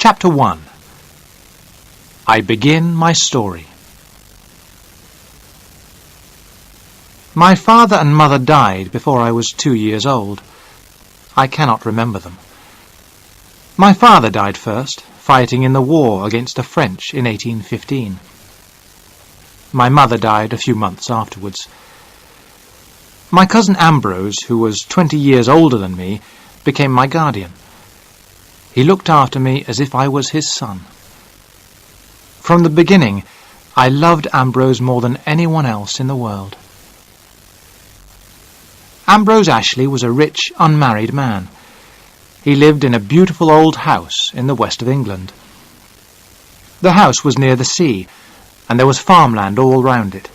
Chapter 1. I begin my story. My father and mother died before I was 2 years old. I cannot remember them. My father died first, fighting in the war against the French in 1815. My mother died a few months afterwards. My cousin Ambrose, who was 20 years older than me, became my guardian. He looked after me as if I was his son. From the beginning, I loved Ambrose more than anyone else in the world. Ambrose Ashley was a rich, unmarried man. He lived in a beautiful old house in the west of England. The house was near the sea, and there was farmland all round it.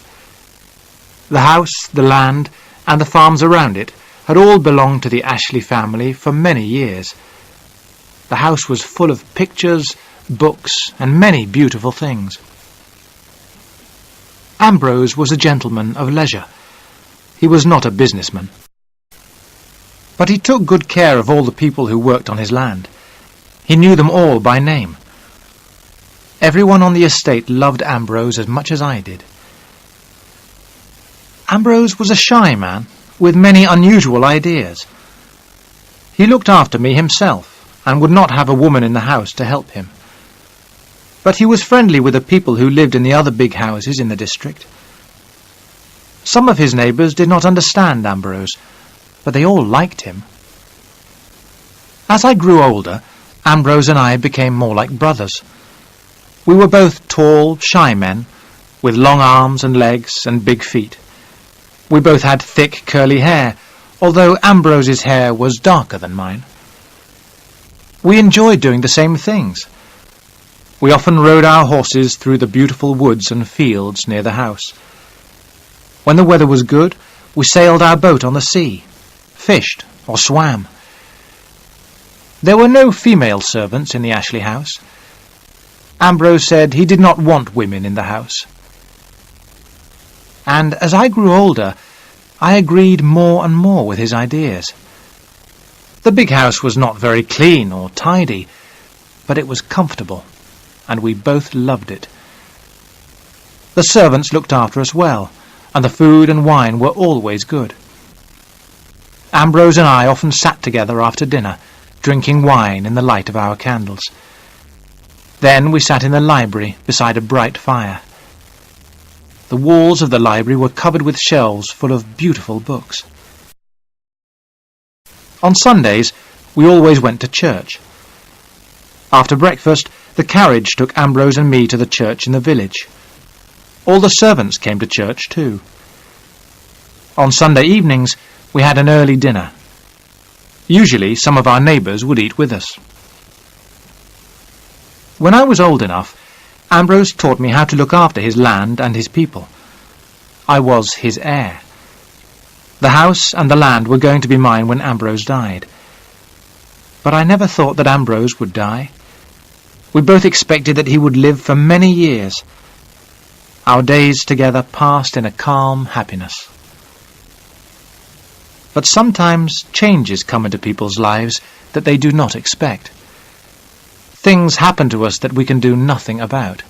The house, the land, and the farms around it had all belonged to the Ashley family for many years. The house was full of pictures, books, and many beautiful things. Ambrose was a gentleman of leisure. He was not a businessman. But he took good care of all the people who worked on his land. He knew them all by name. Everyone on the estate loved Ambrose as much as I did. Ambrose was a shy man, with many unusual ideas. He looked after me himself, and would not have a woman in the house to help him. But he was friendly with the people who lived in the other big houses in the district. Some of his neighbours did not understand Ambrose, but they all liked him. As I grew older, Ambrose and I became more like brothers. We were both tall, shy men, with long arms and legs and big feet. We both had thick, curly hair, although Ambrose's hair was darker than mine. We enjoyed doing the same things. We often rode our horses through the beautiful woods and fields near the house. When the weather was good, we sailed our boat on the sea, fished or swam. There were no female servants in the Ashley house. Ambrose said he did not want women in the house. And as I grew older, I agreed more and more with his ideas. The big house was not very clean or tidy, but it was comfortable, and we both loved it. The servants looked after us well, and the food and wine were always good. Ambrose and I often sat together after dinner, drinking wine in the light of our candles. Then we sat in the library beside a bright fire. The walls of the library were covered with shelves full of beautiful books. On Sundays, we always went to church. After breakfast, the carriage took Ambrose and me to the church in the village. All the servants came to church too. On Sunday evenings, we had an early dinner. Usually, some of our neighbours would eat with us. When I was old enough, Ambrose taught me how to look after his land and his people. I was his heir. The house and the land were going to be mine when Ambrose died. But I never thought that Ambrose would die. We both expected that he would live for many years. Our days together passed in a calm happiness. But sometimes changes come into people's lives that they do not expect. Things happen to us that we can do nothing about.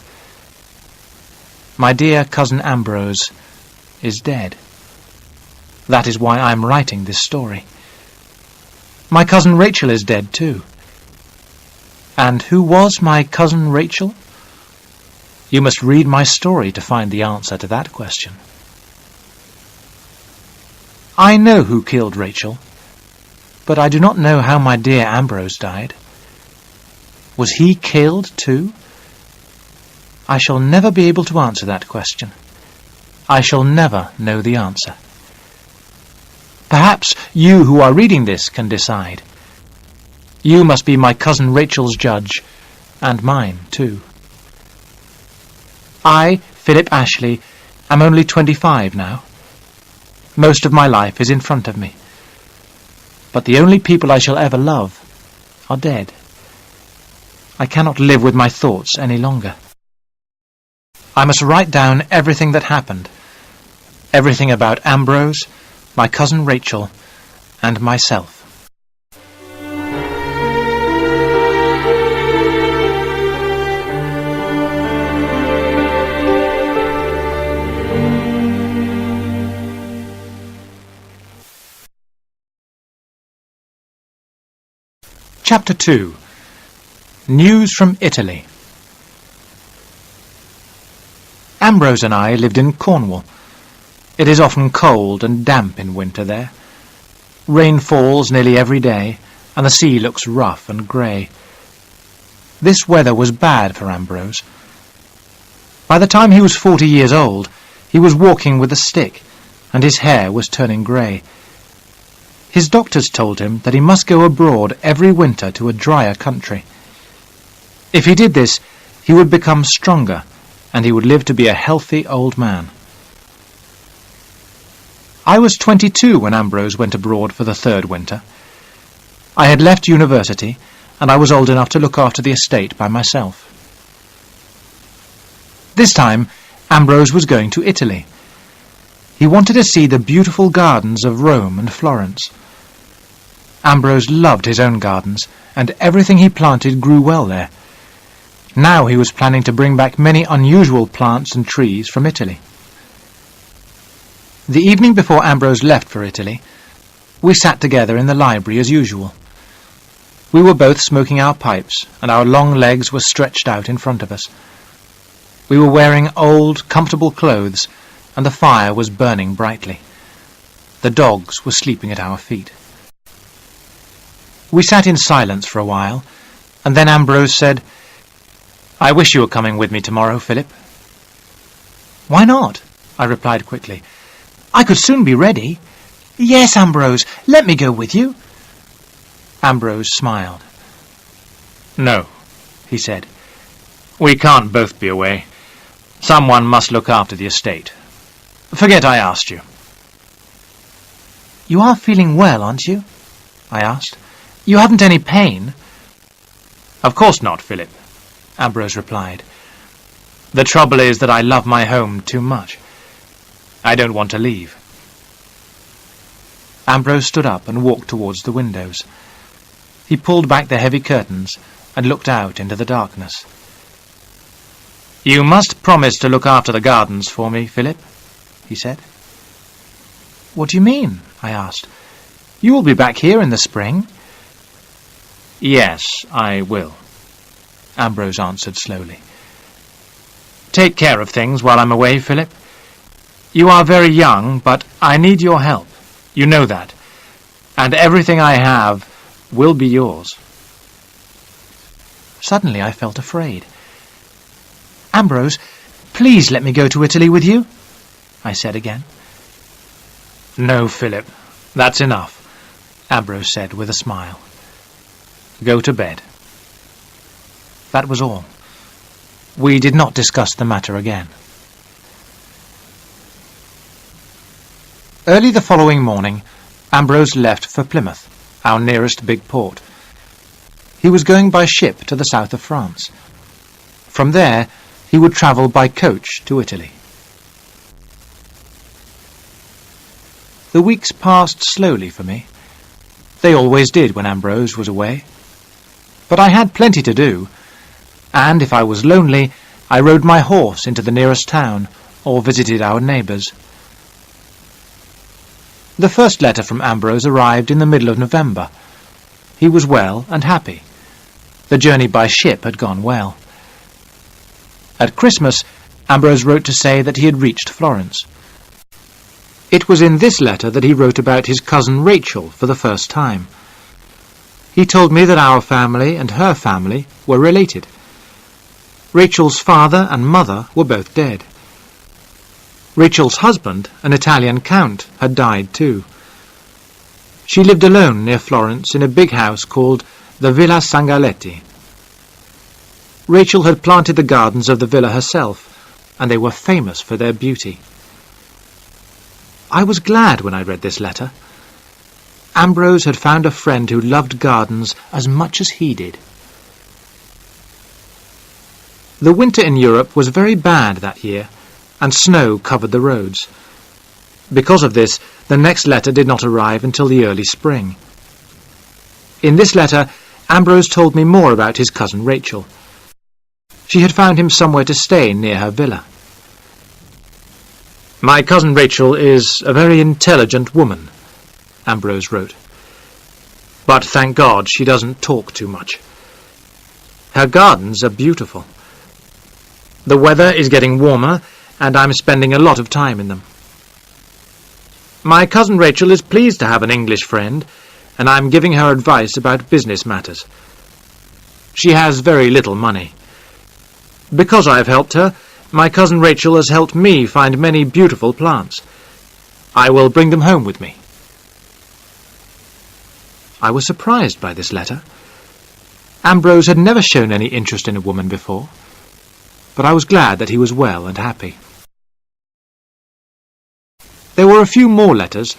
My dear cousin Ambrose is dead. That is why I am writing this story. My cousin Rachel is dead too. And who was my cousin Rachel? You must read my story to find the answer to that question. I know who killed Rachel, but I do not know how my dear Ambrose died. Was he killed too? I shall never be able to answer that question. I shall never know the answer. Perhaps you who are reading this can decide. You must be my cousin Rachel's judge, and mine too. I, Philip Ashley, am only 25 now. Most of my life is in front of me. But the only people I shall ever love are dead. I cannot live with my thoughts any longer. I must write down everything that happened, everything about Ambrose, my cousin Rachel, and myself. Chapter 2. News from Italy. Ambrose and I lived in Cornwall. It is often cold and damp in winter there. Rain falls nearly every day, and the sea looks rough and grey. This weather was bad for Ambrose. By the time he was 40 years old, he was walking with a stick, and his hair was turning grey. His doctors told him that he must go abroad every winter to a drier country. If he did this, he would become stronger, and he would live to be a healthy old man. I was 22 when Ambrose went abroad for the third winter. I had left university, and I was old enough to look after the estate by myself. This time, Ambrose was going to Italy. He wanted to see the beautiful gardens of Rome and Florence. Ambrose loved his own gardens, and everything he planted grew well there. Now he was planning to bring back many unusual plants and trees from Italy. The evening before Ambrose left for Italy, we sat together in the library as usual. We were both smoking our pipes, and our long legs were stretched out in front of us. We were wearing old, comfortable clothes, and the fire was burning brightly. The dogs were sleeping at our feet. We sat in silence for a while, and then Ambrose said, "I wish you were coming with me tomorrow, Philip." "Why not?" I replied quickly. "I could soon be ready." "Yes, Ambrose, let me go with you." Ambrose smiled. "No," he said. "We can't both be away. Someone must look after the estate. Forget I asked you." "You are feeling well, aren't you?" I asked. "You haven't any pain?" "Of course not, Philip," Ambrose replied. "The trouble is that I love my home too much. I don't want to leave." Ambrose stood up and walked towards the windows. He pulled back the heavy curtains and looked out into the darkness. "You must promise to look after the gardens for me, Philip," he said. "What do you mean?" I asked. "You will be back here in the spring." "Yes, I will," Ambrose answered slowly. "Take care of things while I'm away, Philip. You are very young, but I need your help. You know that. And everything I have will be yours." Suddenly I felt afraid. "Ambrose, please let me go to Italy with you," I said again. "No, Philip, that's enough," Ambrose said with a smile. "Go to bed." That was all. We did not discuss the matter again. Early the following morning, Ambrose left for Plymouth, our nearest big port. He was going by ship to the south of France. From there, he would travel by coach to Italy. The weeks passed slowly for me. They always did when Ambrose was away. But I had plenty to do, and if I was lonely, I rode my horse into the nearest town or visited our neighbours. The first letter from Ambrose arrived in the middle of November. He was well and happy. The journey by ship had gone well. At Christmas, Ambrose wrote to say that he had reached Florence. It was in this letter that he wrote about his cousin Rachel for the first time. He told me that our family and her family were related. Rachel's father and mother were both dead. Rachel's husband, an Italian count, had died too. She lived alone near Florence in a big house called the Villa Sangaletti. Rachel had planted the gardens of the villa herself, and they were famous for their beauty. I was glad when I read this letter. Ambrose had found a friend who loved gardens as much as he did. The winter in Europe was very bad that year, and snow covered the roads. Because of this, the next letter did not arrive until the early spring. In this letter, Ambrose told me more about his cousin Rachel. She had found him somewhere to stay near her villa. "My cousin Rachel is a very intelligent woman," Ambrose wrote. But thank God she doesn't talk too much. Her gardens are beautiful. The weather is getting warmer, and I'm spending a lot of time in them. My cousin Rachel is pleased to have an English friend, and I'm giving her advice about business matters. She has very little money. Because I have helped her, my cousin Rachel has helped me find many beautiful plants. I will bring them home with me. I was surprised by this letter. Ambrose had never shown any interest in a woman before, but I was glad that he was well and happy. There were a few more letters,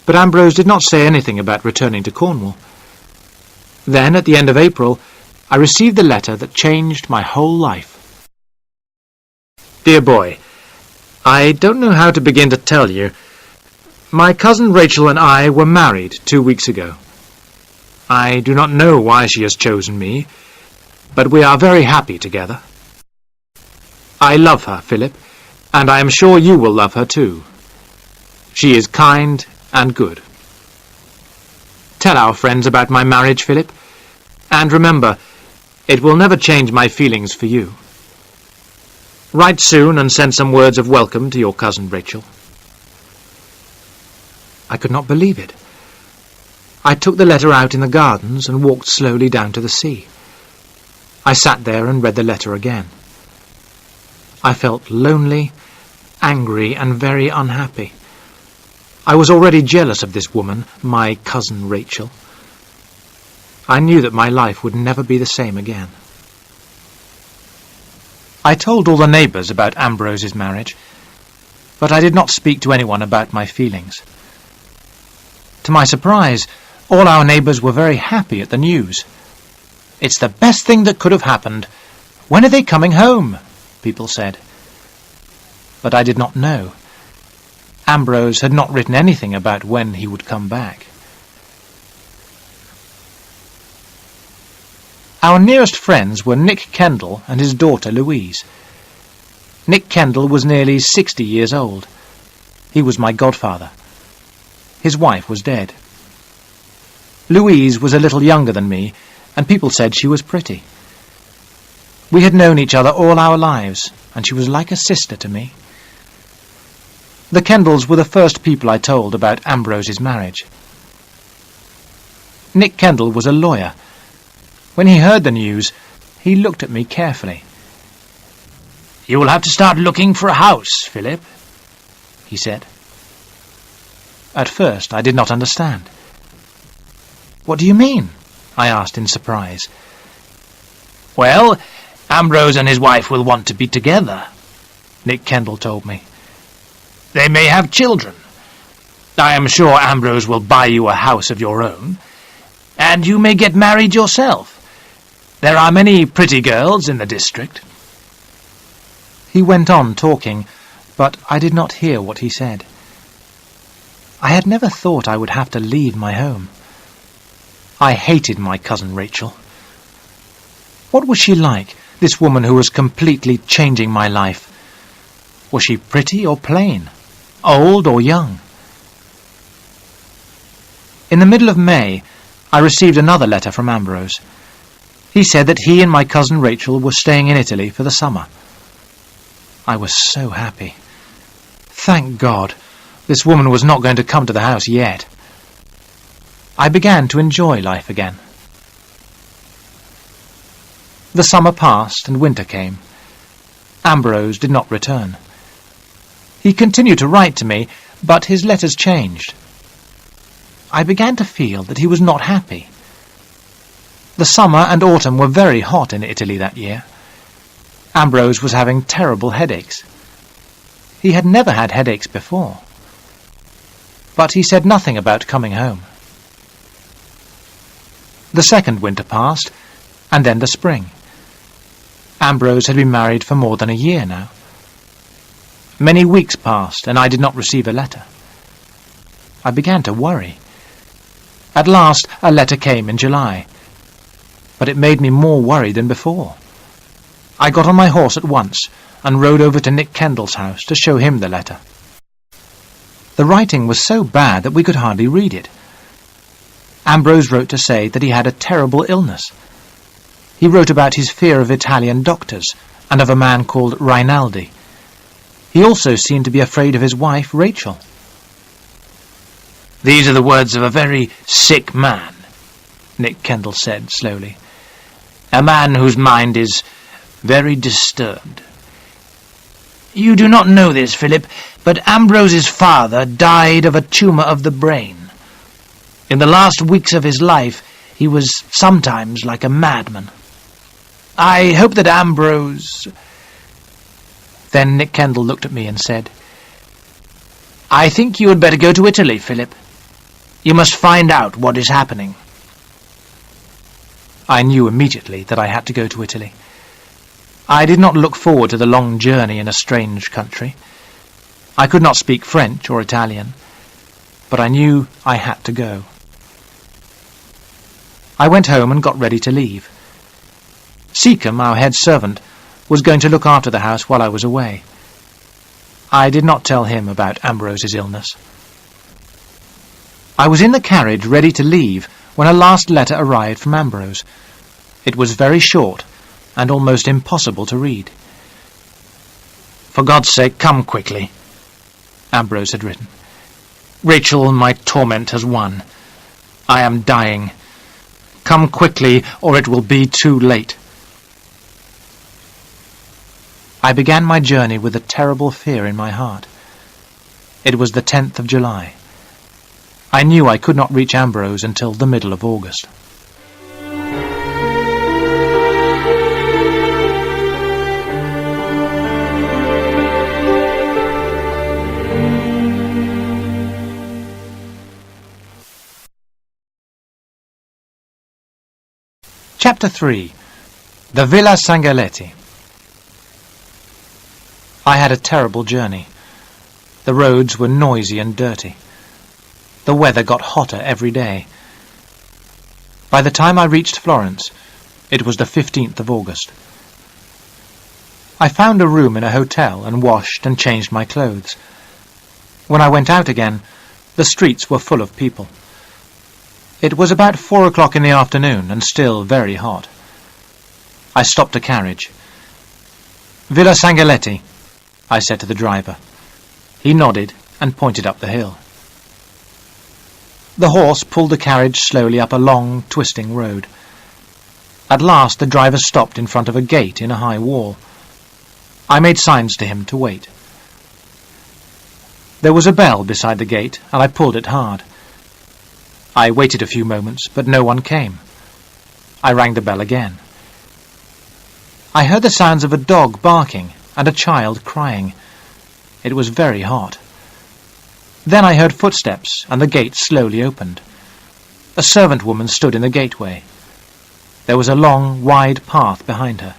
but Ambrose did not say anything about returning to Cornwall. Then, at the end of April, I received the letter that changed my whole life. Dear boy, I don't know how to begin to tell you. My cousin Rachel and I were married 2 weeks ago. I do not know why she has chosen me, but we are very happy together. I love her, Philip, and I am sure you will love her too. She is kind and good. Tell our friends about my marriage, Philip, and remember, it will never change my feelings for you. Write soon and send some words of welcome to your cousin Rachel. I could not believe it. I took the letter out in the gardens and walked slowly down to the sea. I sat there and read the letter again. I felt lonely, angry, and very unhappy. I was already jealous of this woman, my cousin Rachel. I knew that my life would never be the same again. I told all the neighbours about Ambrose's marriage, but I did not speak to anyone about my feelings. To my surprise, all our neighbours were very happy at the news. "It's the best thing that could have happened. When are they coming home?" people said. But I did not know. Ambrose had not written anything about when he would come back. Our nearest friends were Nick Kendall and his daughter Louise. Nick Kendall was nearly 60 years old. He was my godfather. His wife was dead. Louise was a little younger than me, and people said she was pretty. We had known each other all our lives, and she was like a sister to me. The Kendalls were the first people I told about Ambrose's marriage. Nick Kendall was a lawyer. When he heard the news, he looked at me carefully. "You will have to start looking for a house, Philip," he said. At first I did not understand. "What do you mean?" I asked in surprise. "Well, Ambrose and his wife will want to be together," Nick Kendall told me. "They may have children. I am sure Ambrose will buy you a house of your own, and you may get married yourself. There are many pretty girls in the district." He went on talking, but I did not hear what he said. I had never thought I would have to leave my home. I hated my cousin Rachel. What was she like, this woman who was completely changing my life? Was she pretty or plain? Old or young? In the middle of May, I received another letter from Ambrose. He said that he and my cousin Rachel were staying in Italy for the summer. I was so happy. Thank God, this woman was not going to come to the house yet. I began to enjoy life again. The summer passed and winter came. Ambrose did not return. He continued to write to me, but his letters changed. I began to feel that he was not happy. The summer and autumn were very hot in Italy that year. Ambrose was having terrible headaches. He had never had headaches before. But he said nothing about coming home. The second winter passed, and then the spring. Ambrose had been married for more than a year now. Many weeks passed, and I did not receive a letter. I began to worry. At last, a letter came in July, but it made me more worried than before. I got on my horse at once and rode over to Nick Kendall's house to show him the letter. The writing was so bad that we could hardly read it. Ambrose wrote to say that he had a terrible illness. He wrote about his fear of Italian doctors and of a man called Rinaldi. He also seemed to be afraid of his wife, Rachel. "These are the words of a very sick man," Nick Kendall said slowly. "A man whose mind is very disturbed. You do not know this, Philip, but Ambrose's father died of a tumour of the brain. In the last weeks of his life, he was sometimes like a madman. I hope that Ambrose—" Then Nick Kendall looked at me and said, "I think you had better go to Italy, Philip. You must find out what is happening." I knew immediately that I had to go to Italy. I did not look forward to the long journey in a strange country. I could not speak French or Italian, but I knew I had to go. I went home and got ready to leave. Seacombe, our head servant, was going to look after the house while I was away. I did not tell him about Ambrose's illness. I was in the carriage ready to leave when a last letter arrived from Ambrose. It was very short and almost impossible to read. "For God's sake, come quickly," Ambrose had written. "Rachel, my torment has won. I am dying. Come quickly, or it will be too late." I began my journey with a terrible fear in my heart. It was the 10th of July. I knew I could not reach Ambrose until the middle of August. Chapter 3. The Villa Sangaletti. I had a terrible journey. The roads were noisy and dirty. The weather got hotter every day. By the time I reached Florence, it was the 15th of August. I found a room in a hotel and washed and changed my clothes. When I went out again, the streets were full of people. It was about 4 o'clock in the afternoon and still very hot. I stopped a carriage. "Villa Sangaletti," I said to the driver. He nodded and pointed up the hill. The horse pulled the carriage slowly up a long, twisting road. At last the driver stopped in front of a gate in a high wall. I made signs to him to wait. There was a bell beside the gate, and I pulled it hard. I waited a few moments, but no one came. I rang the bell again. I heard the sounds of a dog barking and a child crying. It was very hot. Then I heard footsteps, and the gate slowly opened. A servant woman stood in the gateway. There was a long, wide path behind her.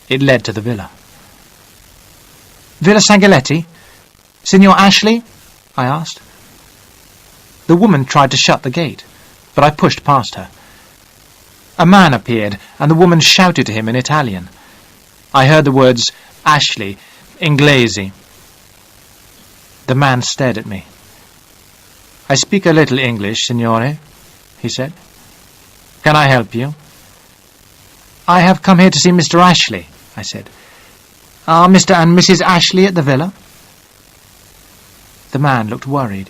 It led to the villa. "Villa Sangaletti? Signor Ashley?" I asked. The woman tried to shut the gate, but I pushed past her. A man appeared, and the woman shouted to him in Italian. I heard the words, "Ashley, Inglesi." The man stared at me. "I speak a little English, signore," he said. "Can I help you?" "I have come here to see Mr. Ashley," I said. "Are Mr. and Mrs. Ashley at the villa?" The man looked worried.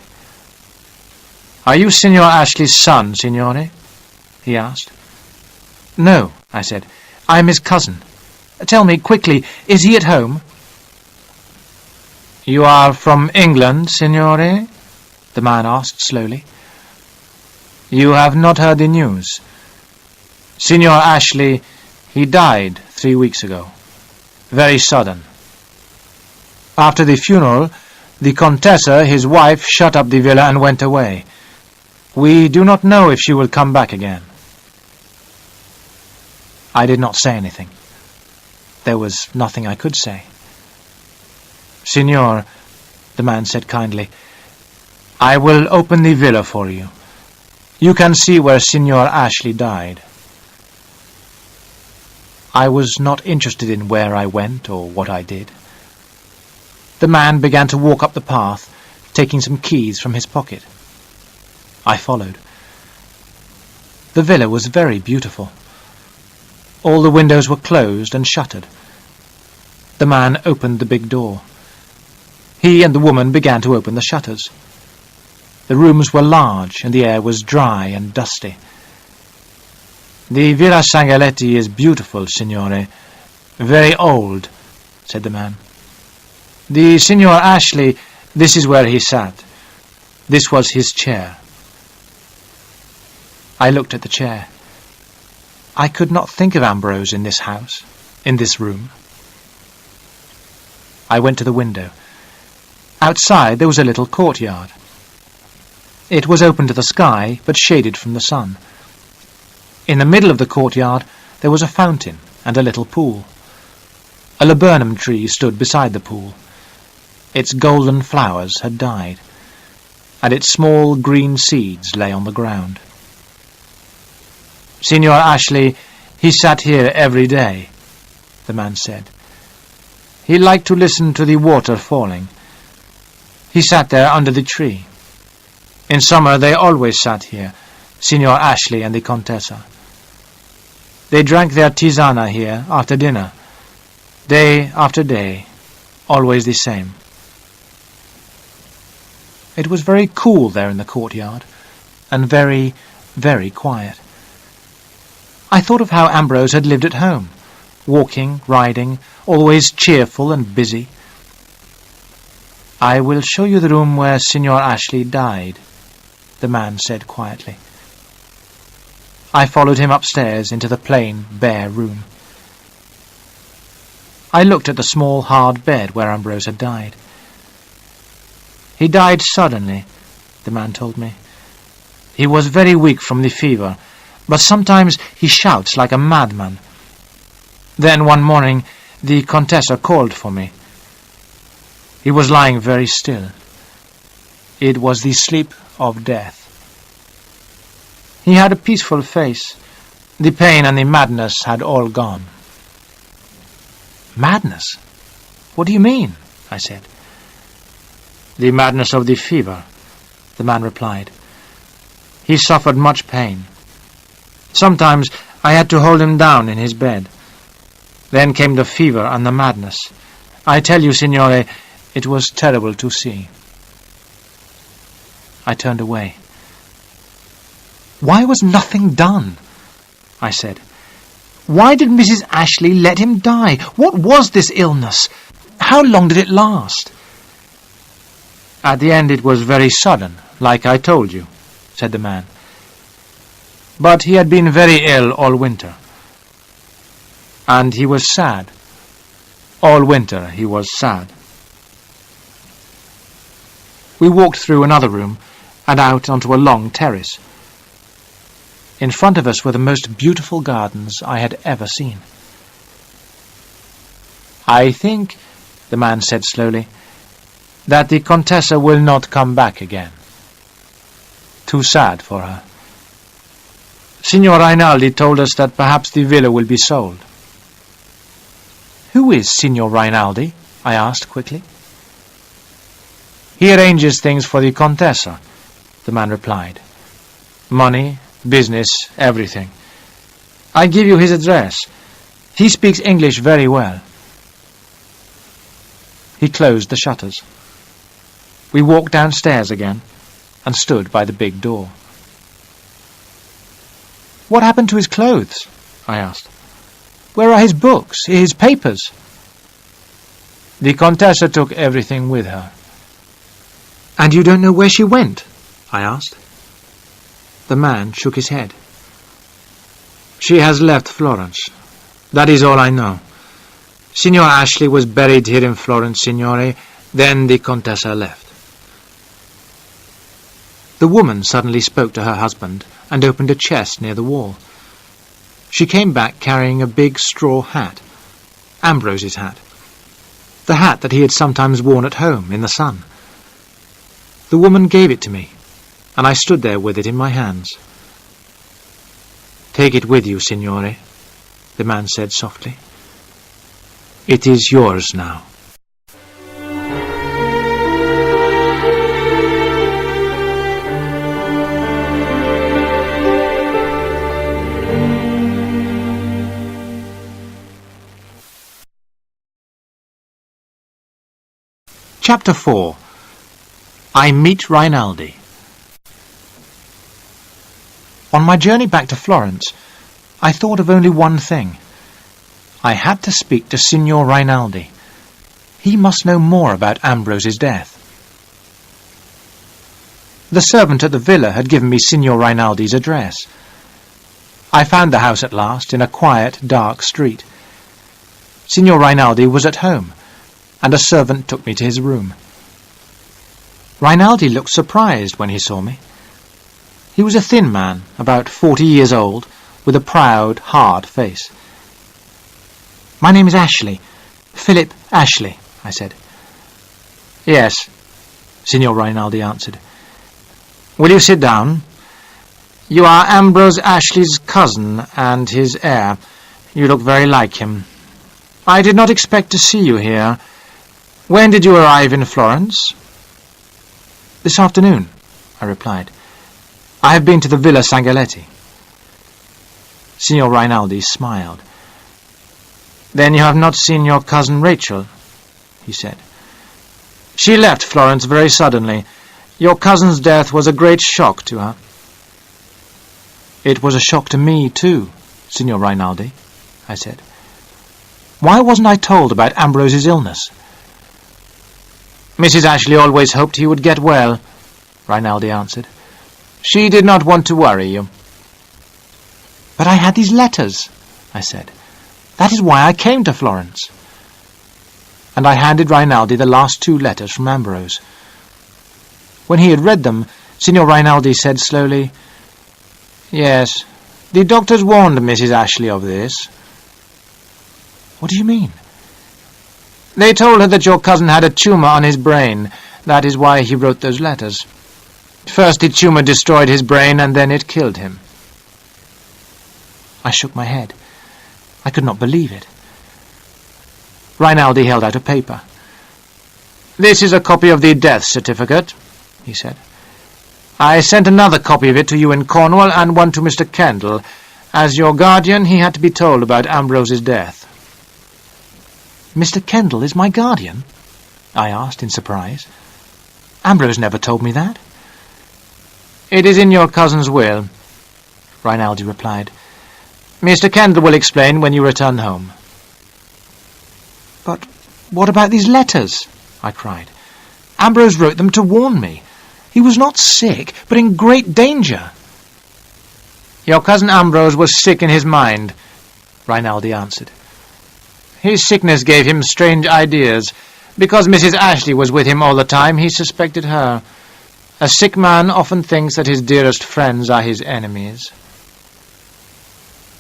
"Are you Signor Ashley's son, signore?" he asked. "No," I said. "I am his cousin. Tell me, quickly, is he at home?" "You are from England, signore?" the man asked slowly. "You have not heard the news. Signor Ashley, he died 3 weeks ago. Very sudden. After the funeral, the Contessa, his wife, shut up the villa and went away. We do not know if she will come back again." I did not say anything. There was nothing I could say. "Signor," the man said kindly, "I will open the villa for you. You can see where Signor Ashley died." I was not interested in where I went or what I did. The man began to walk up the path, taking some keys from his pocket. I followed. The villa was very beautiful. All the windows were closed and shuttered. The man opened the big door. He and the woman began to open the shutters. The rooms were large, and the air was dry and dusty. "The Villa Sangaletti is beautiful, signore. Very old," said the man. "The Signor Ashley, this is where he sat. This was his chair." I looked at the chair. I could not think of Ambrose in this house, in this room. I went to the window. Outside there was a little courtyard. It was open to the sky, but shaded from the sun. In the middle of the courtyard there was a fountain and a little pool. A laburnum tree stood beside the pool. Its golden flowers had died, and its small green seeds lay on the ground. "Signor Ashley, he sat here every day," the man said. "He liked to listen to the water falling. He sat there under the tree. In summer they always sat here, Signor Ashley and the Contessa. They drank their tisana here after dinner, day after day, always the same." It was very cool there in the courtyard, and very, very quiet. I thought of how Ambrose had lived at home, walking, riding, always cheerful and busy. "I will show you the room where Signor Ashley died," the man said quietly. I followed him upstairs into the plain, bare room. I looked at the small, hard bed where Ambrose had died. "He died suddenly," the man told me. "He was very weak from the fever, but sometimes he shouts like a madman. Then one morning the Contessa called for me. He was lying very still. It was the sleep of death. He had a peaceful face. The pain and the madness had all gone." "Madness? What do you mean?" I said. "The madness of the fever," the man replied. "He suffered much pain. Sometimes I had to hold him down in his bed. Then came the fever and the madness. I tell you, signore, it was terrible to see." I turned away. "Why was nothing done?" I said. "Why did Mrs. Ashley let him die? What was this illness? How long did it last?" "At the end it was very sudden, like I told you," said the man. "But he had been very ill all winter. And he was sad. All winter he was sad." We walked through another room and out onto a long terrace. In front of us were the most beautiful gardens I had ever seen. "I think," the man said slowly, "that the Contessa will not come back again. Too sad for her. Signor Rinaldi told us that perhaps the villa will be sold." "Who is Signor Rinaldi?" I asked quickly. "He arranges things for the Contessa," the man replied. "Money, business, everything. I give you his address. He speaks English very well." He closed the shutters. We walked downstairs again and stood by the big door. "What happened to his clothes?" I asked. "Where are his books, his papers?" "The Contessa took everything with her." "And you don't know where she went?" I asked. The man shook his head. "She has left Florence. That is all I know. Signor Ashley was buried here in Florence, signore. Then the Contessa left." The woman suddenly spoke to her husband and opened a chest near the wall. She came back carrying a big straw hat, Ambrose's hat, the hat that he had sometimes worn at home in the sun. The woman gave it to me, and I stood there with it in my hands. "Take it with you, signore," the man said softly. "It is yours now." Chapter 4. I meet Rinaldi. On my journey back to Florence, I thought of only one thing. I had to speak to Signor Rinaldi. He must know more about Ambrose's death. The servant at the villa had given me Signor Rinaldi's address. I found the house at last in a quiet, dark street. Signor Rinaldi was at home, and a servant took me to his room. Rinaldi looked surprised when he saw me. He was a thin man, about 40 years old, with a proud, hard face. "My name is Ashley. Philip Ashley," I said. "Yes," Signor Rinaldi answered. "Will you sit down? You are Ambrose Ashley's cousin and his heir. You look very like him. I did not expect to see you here. When did you arrive in Florence?" "This afternoon," I replied. "I have been to the Villa Sangaletti." Signor Rinaldi smiled. "Then you have not seen your cousin Rachel?" he said. "She left Florence very suddenly. Your cousin's death was a great shock to her." "It was a shock to me, too, Signor Rinaldi," I said. "Why wasn't I told about Ambrose's illness?" "Mrs. Ashley always hoped he would get well," Rinaldi answered. "She did not want to worry you." "But I had these letters," I said. "That is why I came to Florence." And I handed Rinaldi the last 2 letters from Ambrose. When he had read them, Signor Rinaldi said slowly, "Yes, the doctors warned Mrs. Ashley of this." "What do you mean?" "They told her that your cousin had a tumour on his brain. That is why he wrote those letters. First the tumour destroyed his brain, and then it killed him." I shook my head. I could not believe it. Rinaldi held out a paper. "This is a copy of the death certificate," he said. "I sent another copy of it to you in Cornwall and one to Mr. Kendall. As your guardian, he had to be told about Ambrose's death." "Mr. Kendall is my guardian?" I asked in surprise. "Ambrose never told me that." "It is in your cousin's will," Rinaldi replied. "Mr. Kendall will explain when you return home." "But what about these letters?" I cried. "Ambrose wrote them to warn me. He was not sick, but in great danger." "Your cousin Ambrose was sick in his mind," Rinaldi answered. "His sickness gave him strange ideas. Because Mrs. Ashley was with him all the time, he suspected her. A sick man often thinks that his dearest friends are his enemies."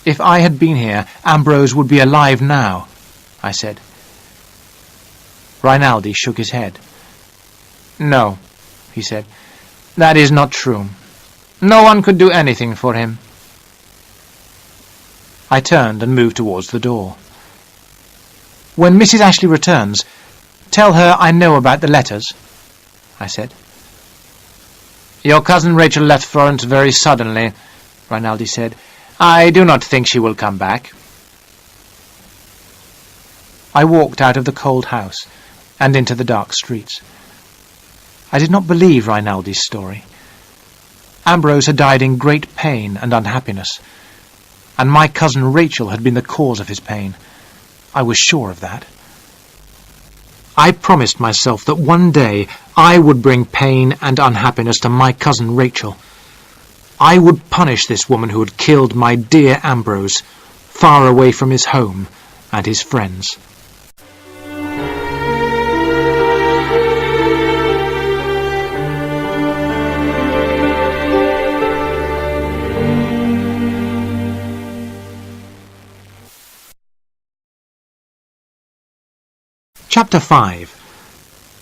"If I had been here, Ambrose would be alive now," I said. Rinaldi shook his head. "No," he said, "that is not true. No one could do anything for him." I turned and moved towards the door. "When Mrs. Ashley returns, tell her I know about the letters," I said. "Your cousin Rachel left Florence very suddenly," Rinaldi said. "I do not think she will come back." I walked out of the cold house and into the dark streets. I did not believe Rinaldi's story. Ambrose had died in great pain and unhappiness, and my cousin Rachel had been the cause of his pain. I was sure of that. I promised myself that one day I would bring pain and unhappiness to my cousin Rachel. I would punish this woman who had killed my dear Ambrose, far away from his home and his friends. Chapter 5.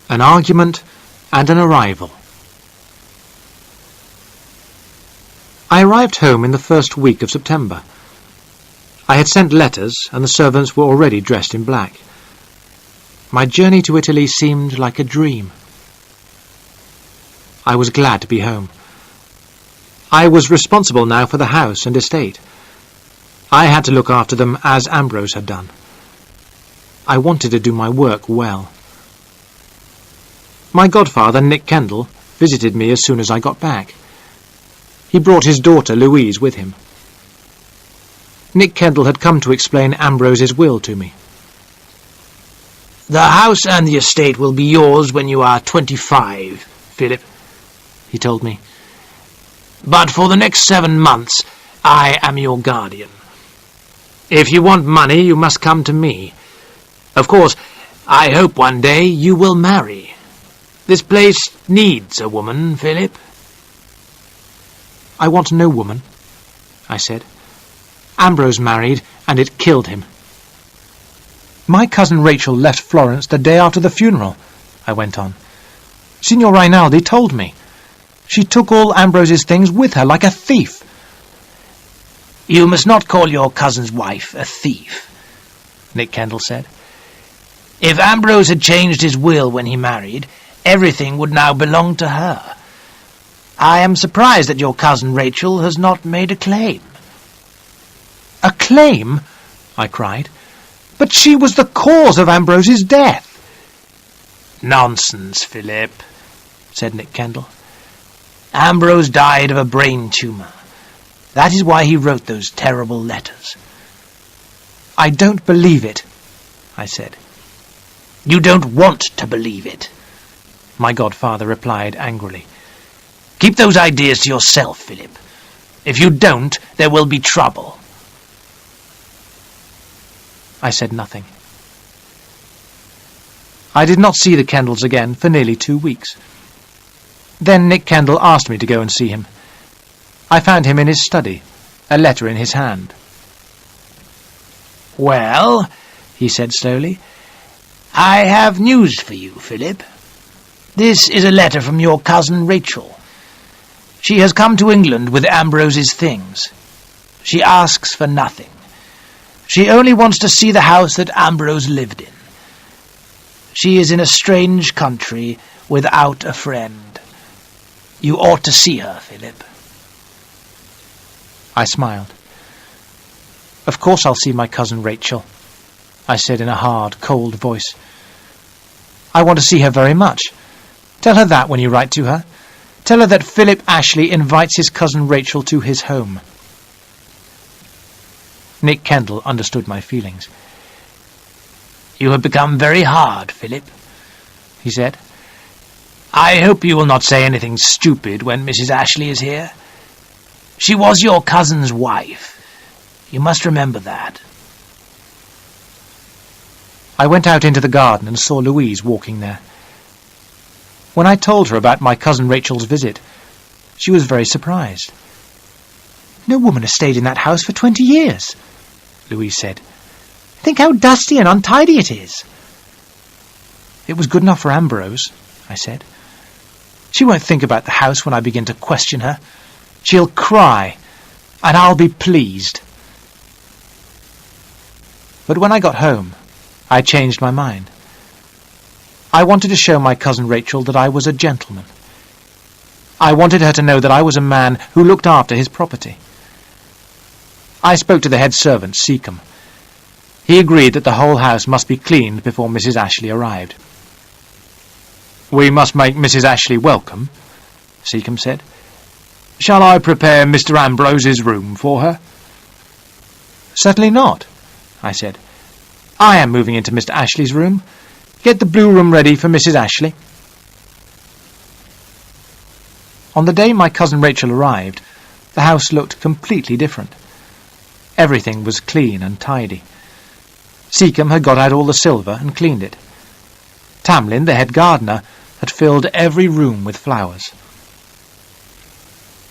An Argument and an Arrival. I arrived home in the first week of September. I had sent letters, and the servants were already dressed in black. My journey to Italy seemed like a dream. I was glad to be home. I was responsible now for the house and estate. I had to look after them as Ambrose had done. I wanted to do my work well. My godfather, Nick Kendall, visited me as soon as I got back. He brought his daughter, Louise, with him. Nick Kendall had come to explain Ambrose's will to me. "The house and the estate will be yours when you are 25, Philip," he told me. "But for the next 7 months, I am your guardian. If you want money, you must come to me. Of course, I hope one day you will marry. This place needs a woman, Philip." "I want no woman," I said. "Ambrose married, and it killed him." "My cousin Rachel left Florence the day after the funeral," I went on. "Signor Rinaldi told me. She took all Ambrose's things with her like a thief." "You must not call your cousin's wife a thief," Nick Kendall said. "If Ambrose had changed his will when he married, everything would now belong to her. I am surprised that your cousin Rachel has not made a claim." "A claim?" I cried. "But she was the cause of Ambrose's death." "Nonsense, Philip," said Nick Kendall. "Ambrose died of a brain tumour. That is why he wrote those terrible letters." "I don't believe it," I said. "You don't want to believe it," my godfather replied angrily. "Keep those ideas to yourself, Philip. If you don't, there will be trouble." I said nothing. I did not see the Kendalls again for nearly 2 weeks. Then Nick Kendall asked me to go and see him. I found him in his study, a letter in his hand. "Well," he said slowly, "I have news for you, Philip. This is a letter from your cousin Rachel. She has come to England with Ambrose's things. She asks for nothing. She only wants to see the house that Ambrose lived in. She is in a strange country without a friend. You ought to see her, Philip." I smiled. "Of course I'll see my cousin Rachel," I said in a hard, cold voice. "I want to see her very much. Tell her that when you write to her. Tell her that Philip Ashley invites his cousin Rachel to his home." Nick Kendall understood my feelings. "You have become very hard, Philip," he said. "I hope you will not say anything stupid when Mrs. Ashley is here. She was your cousin's wife. You must remember that." I went out into the garden and saw Louise walking there. When I told her about my cousin Rachel's visit, she was very surprised. "No woman has stayed in that house for 20 years, Louise said. "Think how dusty and untidy it is." "It was good enough for Ambrose," I said. "She won't think about the house when I begin to question her. She'll cry, and I'll be pleased." But when I got home, I changed my mind. I wanted to show my cousin Rachel that I was a gentleman. I wanted her to know that I was a man who looked after his property. I spoke to the head servant, Seacombe. He agreed that the whole house must be cleaned before Mrs. Ashley arrived. "We must make Mrs. Ashley welcome," Seacombe said. "Shall I prepare Mr. Ambrose's room for her?" "Certainly not," I said. "I am moving into Mr. Ashley's room. Get the blue room ready for Mrs. Ashley." On the day my cousin Rachel arrived, the house looked completely different. Everything was clean and tidy. Seacombe had got out all the silver and cleaned it. Tamlin, the head gardener, had filled every room with flowers.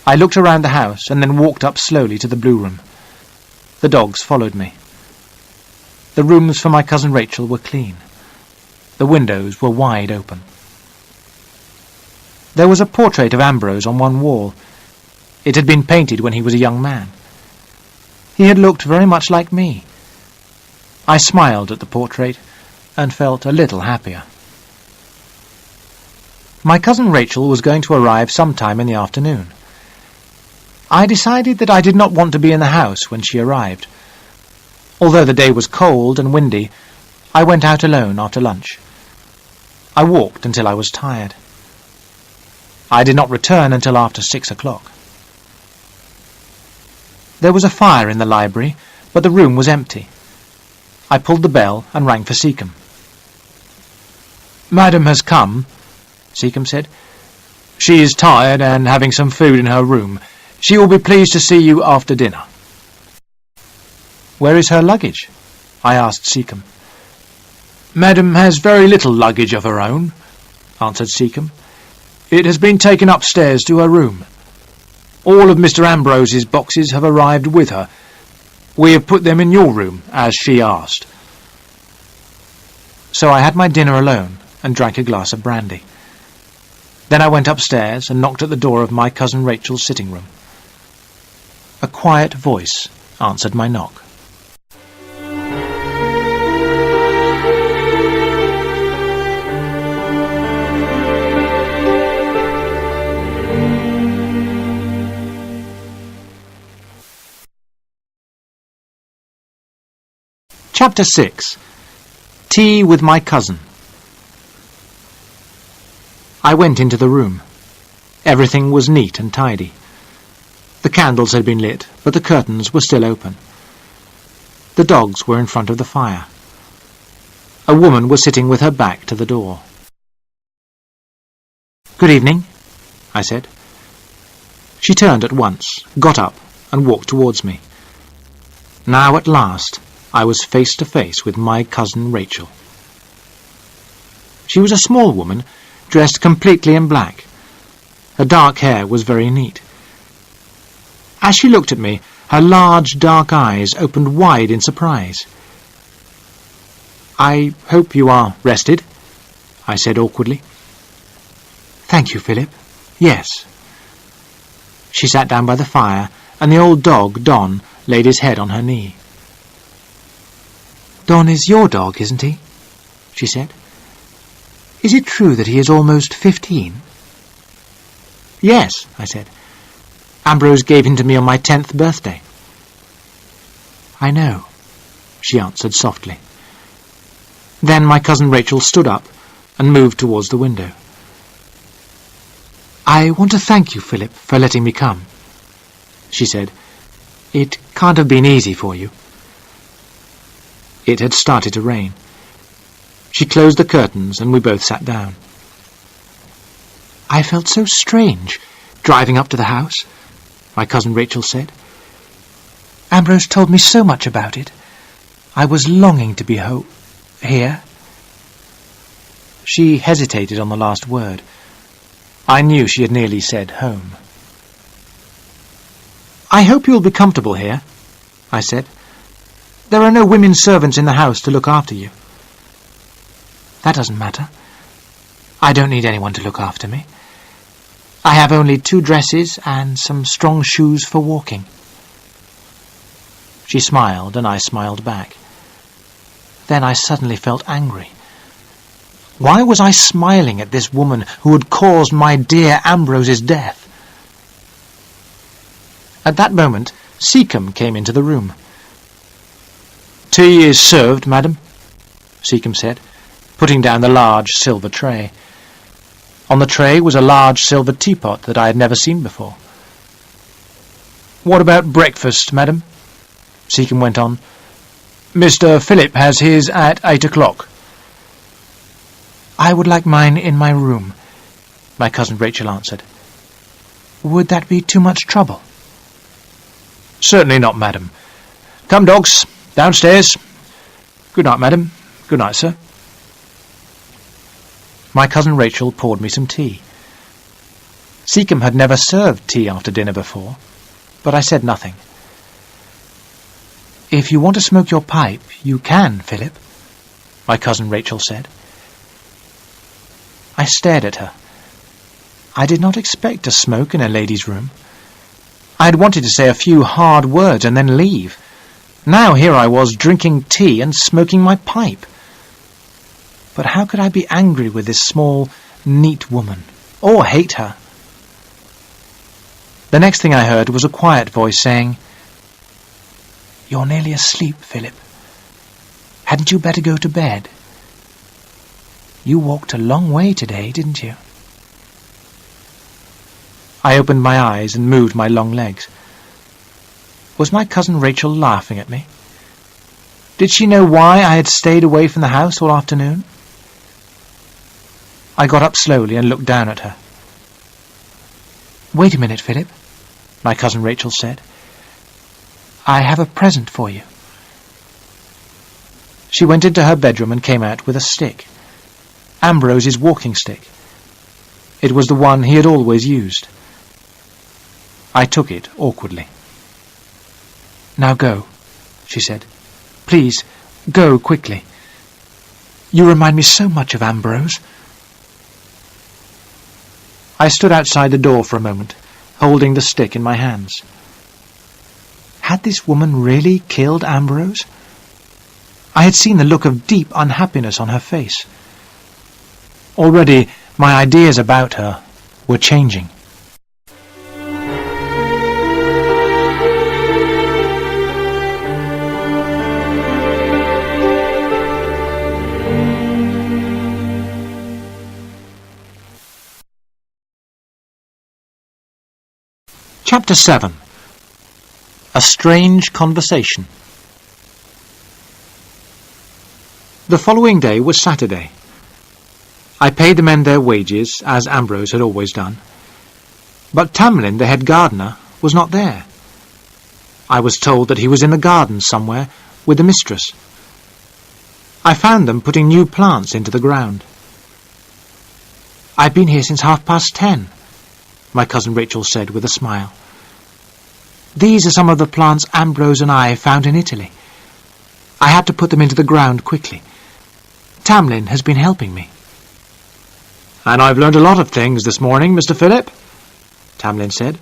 I looked around the house and then walked up slowly to the blue room. The dogs followed me. The rooms for my cousin Rachel were clean. The windows were wide open. There was a portrait of Ambrose on one wall. It had been painted when he was a young man. He had looked very much like me. I smiled at the portrait and felt a little happier. My cousin Rachel was going to arrive sometime in the afternoon. I decided that I did not want to be in the house when she arrived. Although the day was cold and windy, I went out alone after lunch. I walked until I was tired. I did not return until after 6 o'clock. There was a fire in the library, but the room was empty. I pulled the bell and rang for Seacombe. "Madam has come," Seacombe said. "She is tired and having some food in her room. She will be pleased to see you after dinner." "Where is her luggage?" I asked Seacombe. "Madam has very little luggage of her own," answered Seacombe. "It has been taken upstairs to her room. All of Mr. Ambrose's boxes have arrived with her. We have put them in your room, as she asked." So I had my dinner alone and drank a glass of brandy. Then I went upstairs and knocked at the door of my cousin Rachel's sitting room. A quiet voice answered my knock. Chapter 6. Tea with my cousin. I went into the room. Everything was neat and tidy. The candles had been lit, but the curtains were still open. The dogs were in front of the fire. A woman was sitting with her back to the door. "Good evening," I said. She turned at once, got up, and walked towards me. Now at last I was face to face with my cousin Rachel. She was a small woman, dressed completely in black. Her dark hair was very neat. As she looked at me, her large dark eyes opened wide in surprise. "I hope you are rested," I said awkwardly. "Thank you, Philip. Yes." She sat down by the fire, and the old dog, Don, laid his head on her knee. "Don is your dog, isn't he?" she said. "Is it true that he is almost 15? "Yes," I said. "Ambrose gave him to me on my 10th birthday." "I know," she answered softly. Then my cousin Rachel stood up and moved towards the window. "I want to thank you, Philip, for letting me come," she said. "It can't have been easy for you." It had started to rain. She closed the curtains and we both sat down. "I felt so strange, driving up to the house," my cousin Rachel said. "Ambrose told me so much about it. I was longing to be here." She hesitated on the last word. I knew she had nearly said home. "I hope you will be comfortable here," I said. "There are no women servants in the house to look after you." "That doesn't matter. I don't need anyone to look after me. I have only 2 dresses and some strong shoes for walking." She smiled, and I smiled back. Then I suddenly felt angry. Why was I smiling at this woman who had caused my dear Ambrose's death? At that moment, Seacombe came into the room. "Tea is served, madam," Seacombe said, putting down the large silver tray. On the tray was a large silver teapot that I had never seen before. "What about breakfast, madam?" Seacombe went on. "Mr. Philip has his at 8 o'clock. "I would like mine in my room," my cousin Rachel answered. "Would that be too much trouble?" "Certainly not, madam. Come, dogs, downstairs. Good night, madam. Good night, sir." My cousin Rachel poured me some tea. Seacombe had never served tea after dinner before, but I said nothing. "If you want to smoke your pipe, you can, Philip," my cousin Rachel said. I stared at her. I did not expect to smoke in a lady's room. I had wanted to say a few hard words and then leave. Now here I was drinking tea and smoking my pipe. But how could I be angry with this small, neat woman, or hate her? The next thing I heard was a quiet voice saying, "You're nearly asleep, Philip. Hadn't you better go to bed?" You walked a long way today, didn't you? I opened my eyes and moved my long legs. Was my cousin Rachel laughing at me? Did she know why I had stayed away from the house all afternoon? I got up slowly and looked down at her. "Wait a minute, Philip," my cousin Rachel said. "I have a present for you." She went into her bedroom and came out with a stick. Ambrose's walking stick. It was the one he had always used. I took it awkwardly. "Now go," she said. "Please, go quickly. You remind me so much of Ambrose." I stood outside the door for a moment, holding the stick in my hands. Had this woman really killed Ambrose? I had seen the look of deep unhappiness on her face. Already my ideas about her were changing. Chapter 7. A Strange Conversation. The following day was Saturday. I paid the men their wages, as Ambrose had always done. But Tamlin, the head gardener, was not there. I was told that he was in the garden somewhere with the mistress. I found them putting new plants into the ground. "I've been here since 10:30, my cousin Rachel said with a smile. "These are some of the plants Ambrose and I found in Italy. I had to put them into the ground quickly. Tamlin has been helping me." "And I've learned a lot of things this morning, Mr. Philip," Tamlin said.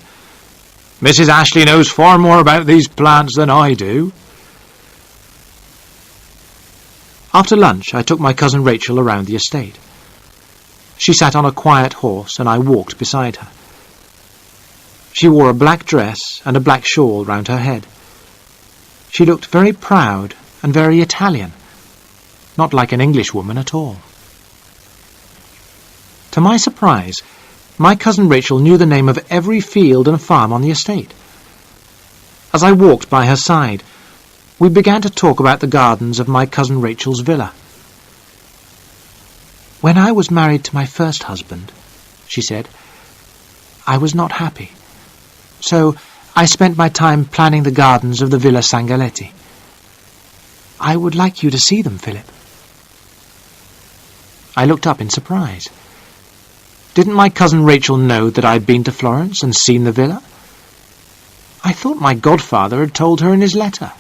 "Mrs. Ashley knows far more about these plants than I do." After lunch, I took my cousin Rachel around the estate. She sat on a quiet horse, and I walked beside her. She wore a black dress and a black shawl round her head. She looked very proud and very Italian, not like an Englishwoman at all. To my surprise, my cousin Rachel knew the name of every field and farm on the estate. As I walked by her side, we began to talk about the gardens of my cousin Rachel's villa. "When I was married to my first husband," she said, "I was not happy. So I spent my time planning the gardens of the Villa Sangaletti. I would like you to see them, Philip." I looked up in surprise. Didn't my cousin Rachel know that I had been to Florence and seen the villa? I thought my godfather had told her in his letter.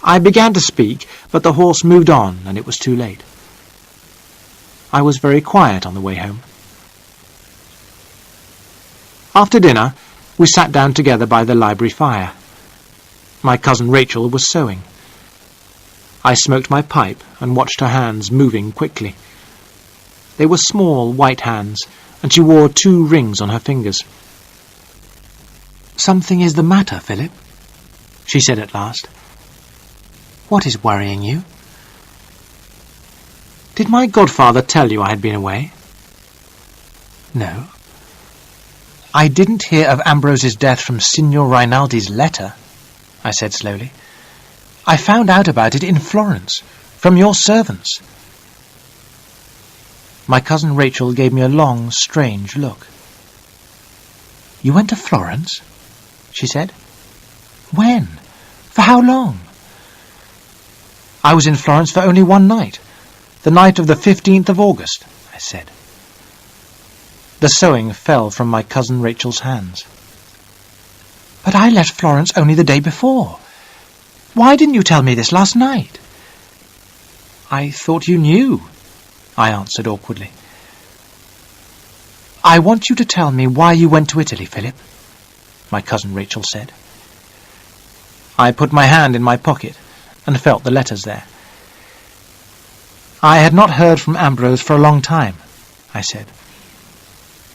I began to speak, but the horse moved on, and it was too late. I was very quiet on the way home. After dinner, we sat down together by the library fire. My cousin Rachel was sewing. I smoked my pipe and watched her hands moving quickly. They were small, white hands, and she wore 2 rings on her fingers. "Something is the matter, Philip," she said at last. "What is worrying you?" "Did my godfather tell you I had been away?" "No." "I didn't hear of Ambrose's death from Signor Rinaldi's letter," I said slowly. "I found out about it in Florence, from your servants." My cousin Rachel gave me a long, strange look. "You went to Florence?" she said. "When? For how long?" "I was in Florence for only one night, the night of the 15th of August, I said. The sewing fell from my cousin Rachel's hands. "But I left Florence only the day before. Why didn't you tell me this last night?" "I thought you knew," I answered awkwardly. "I want you to tell me why you went to Italy, Philip," my cousin Rachel said. I put my hand in my pocket and felt the letters there. "I had not heard from Ambrose for a long time," I said.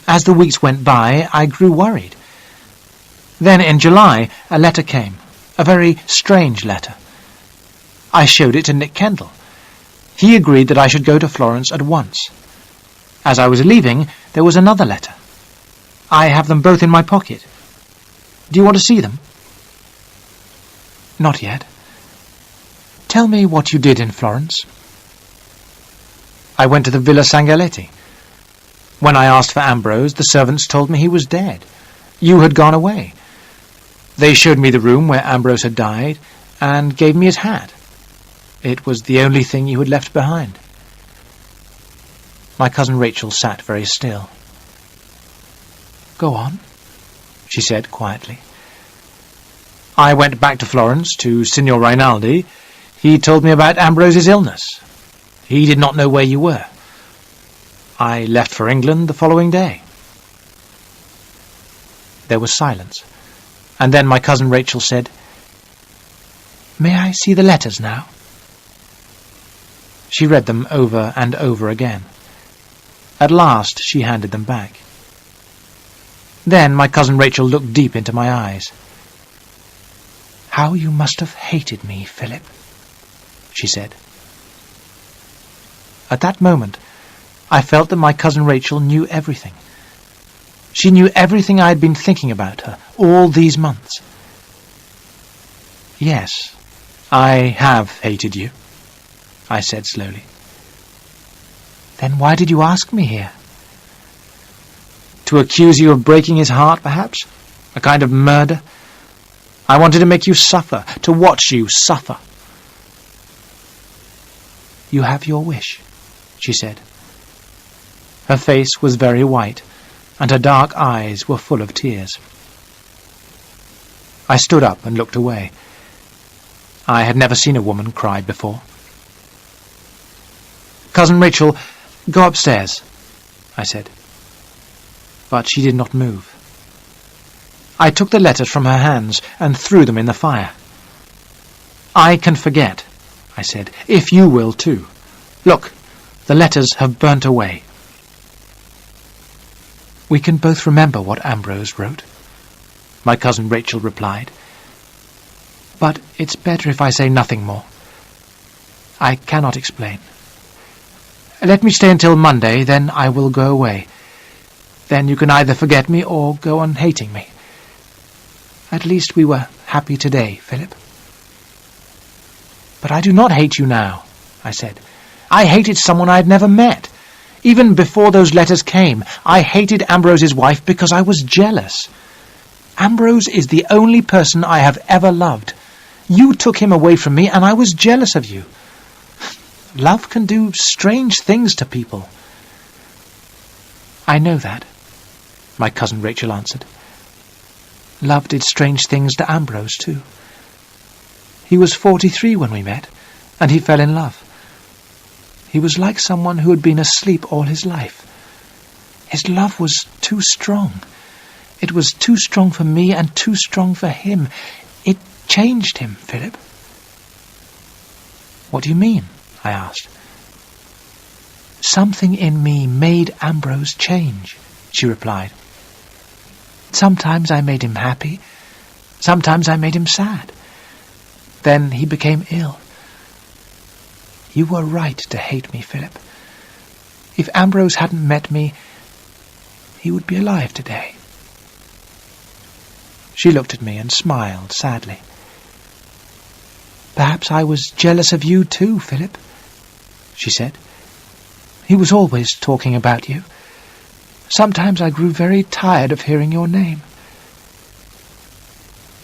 "As the weeks went by, I grew worried. Then in July, a letter came, a very strange letter. I showed it to Nick Kendall. He agreed that I should go to Florence at once. As I was leaving, there was another letter. I have them both in my pocket. Do you want to see them? Not yet. Tell me what you did in Florence. I went to the Villa Sangalletti. When I asked for Ambrose, the servants told me he was dead. You had gone away. They showed me the room where Ambrose had died, and gave me his hat. It was the only thing you had left behind. My cousin Rachel sat very still. Go on, she said quietly. I went back to Florence, to Signor Rinaldi. He told me about Ambrose's illness. He did not know where you were. I left for England the following day. There was silence, and then my cousin Rachel said, May I see the letters now? She read them over and over again. At last she handed them back. Then my cousin Rachel looked deep into my eyes. How you must have hated me, Philip, she said. At that moment, I felt that my cousin Rachel knew everything. She knew everything I had been thinking about her all these months. Yes, I have hated you, I said slowly. Then why did you ask me here? To accuse you of breaking his heart, perhaps? A kind of murder? I wanted to make you suffer, to watch you suffer. You have your wish, she said. Her face was very white, and her dark eyes were full of tears. I stood up and looked away. I had never seen a woman cry before. Cousin Rachel, go upstairs, I said. But she did not move. I took the letters from her hands and threw them in the fire. I can forget, I said, if you will too. Look, the letters have burnt away. We can both remember what Ambrose wrote, my cousin Rachel replied. But it's better if I say nothing more. I cannot explain. Let me stay until Monday, then I will go away. Then you can either forget me or go on hating me. At least we were happy today, Philip. But I do not hate you now, I said. I hated someone I had never met. Even before those letters came, I hated Ambrose's wife because I was jealous. Ambrose is the only person I have ever loved. You took him away from me, and I was jealous of you. Love can do strange things to people. I know that, my cousin Rachel answered. Love did strange things to Ambrose, too. He was 43 when we met, and he fell in love. He was like someone who had been asleep all his life. His love was too strong. It was too strong for me and too strong for him. It changed him, Philip. What do you mean? I asked. Something in me made Ambrose change, she replied. Sometimes I made him happy. Sometimes I made him sad. Then he became ill. You were right to hate me, Philip. If Ambrose hadn't met me, he would be alive today. She looked at me and smiled sadly. Perhaps I was jealous of you too, Philip, she said. He was always talking about you. Sometimes I grew very tired of hearing your name.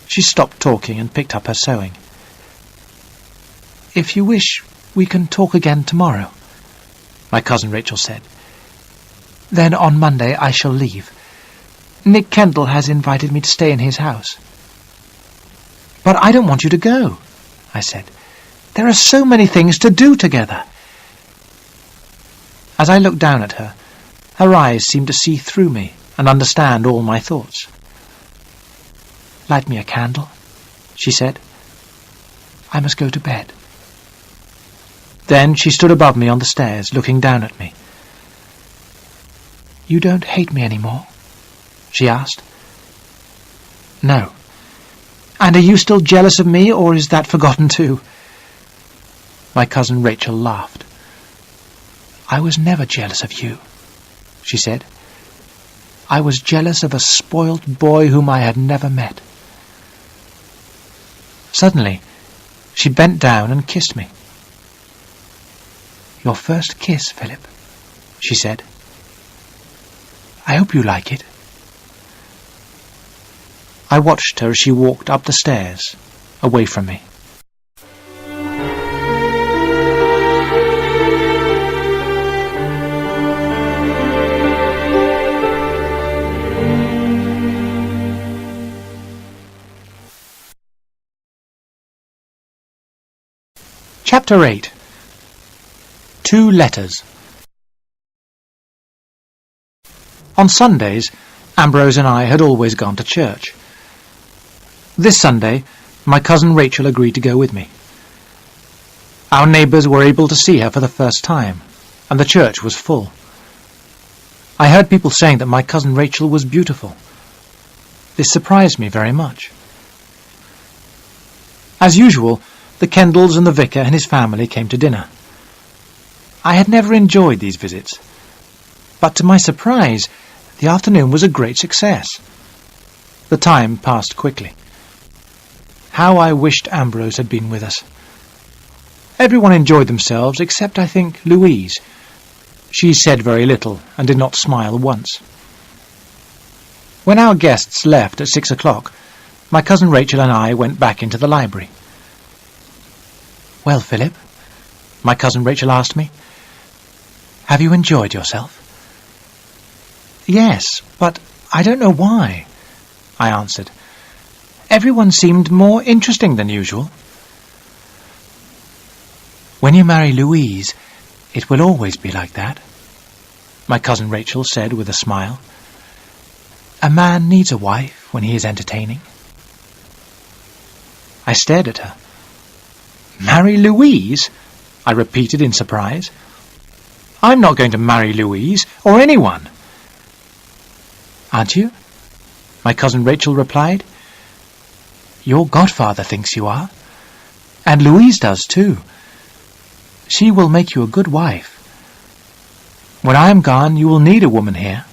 She stopped talking and picked up her sewing. If you wish, we can talk again tomorrow, my cousin Rachel said. Then on Monday I shall leave. Nick Kendall has invited me to stay in his house. But I don't want you to go, I said. There are so many things to do together. As I looked down at her, her eyes seemed to see through me and understand all my thoughts. Light me a candle, she said. I must go to bed. Then she stood above me on the stairs, looking down at me. You don't hate me any more? She asked. No. And are you still jealous of me, or is that forgotten too? My cousin Rachel laughed. "I was never jealous of you," she said. "I was jealous of a spoilt boy whom I had never met." Suddenly, she bent down and kissed me. "Your first kiss, Philip," she said. "I hope you like it." I watched her as she walked up the stairs, away from me. Chapter 8. 2 Letters. On Sundays, Ambrose and I had always gone to church. This Sunday, my cousin Rachel agreed to go with me. Our neighbours were able to see her for the first time, and the church was full. I heard people saying that my cousin Rachel was beautiful. This surprised me very much. As usual, the Kendalls and the vicar and his family came to dinner. I had never enjoyed these visits, but to my surprise, the afternoon was a great success. The time passed quickly. How I wished Ambrose had been with us. Everyone enjoyed themselves except, I think, Louise. She said very little and did not smile once. When our guests left at 6 o'clock, my cousin Rachel and I went back into the library. "Well, Philip," my cousin Rachel asked me, "have you enjoyed yourself?" "Yes, but I don't know why," I answered. "Everyone seemed more interesting than usual." "When you marry Louise, it will always be like that," my cousin Rachel said with a smile. "A man needs a wife when he is entertaining." I stared at her. "Marry Louise?" I repeated in surprise. "I'm not going to marry Louise, or anyone." "Aren't you?" my cousin Rachel replied. "Your godfather thinks you are, and Louise does too. She will make you a good wife. When I am gone, you will need a woman here."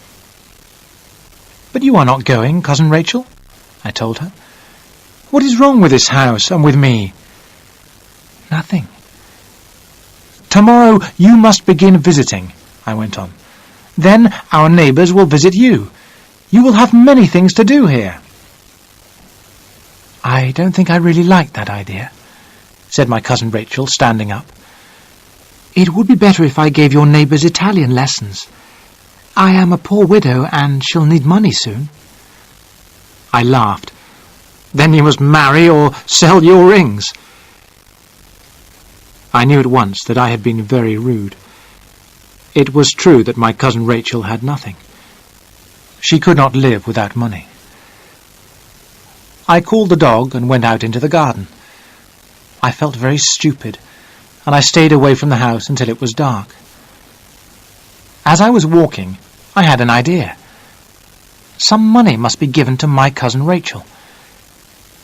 "But you are not going, cousin Rachel," I told her. "What is wrong with this house and with me?" "Nothing." "Tomorrow you must begin visiting," I went on. "Then our neighbours will visit you. You will have many things to do here." "I don't think I really like that idea," said my cousin Rachel, standing up. "It would be better if I gave your neighbours Italian lessons. I am a poor widow and shall need money soon." I laughed. "Then you must marry or sell your rings." I knew at once that I had been very rude. It was true that my cousin Rachel had nothing. She could not live without money. I called the dog and went out into the garden. I felt very stupid, and I stayed away from the house until it was dark. As I was walking, I had an idea. Some money must be given to my cousin Rachel,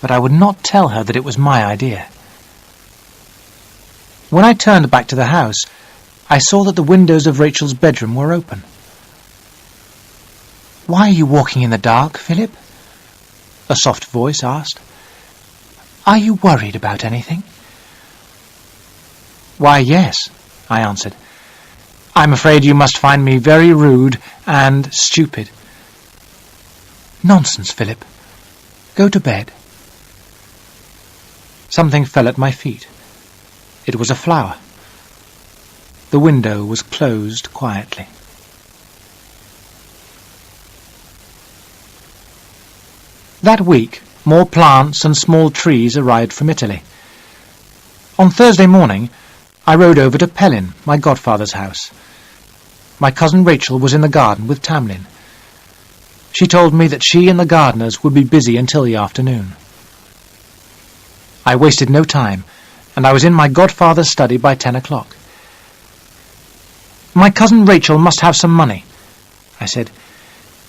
but I would not tell her that it was my idea. When I turned back to the house, I saw that the windows of Rachel's bedroom were open. "Why are you walking in the dark, Philip?" a soft voice asked. "Are you worried about anything?" "Why, yes," I answered. "I'm afraid you must find me very rude and stupid." "Nonsense, Philip. Go to bed." Something fell at my feet. It was a flower. The window was closed quietly. That week, more plants and small trees arrived from Italy. On Thursday morning, I rode over to Pellin, my godfather's house. My cousin Rachel was in the garden with Tamlin. She told me that she and the gardeners would be busy until the afternoon. I wasted no time, and I was in my godfather's study by 10 o'clock. "My cousin Rachel must have some money," I said.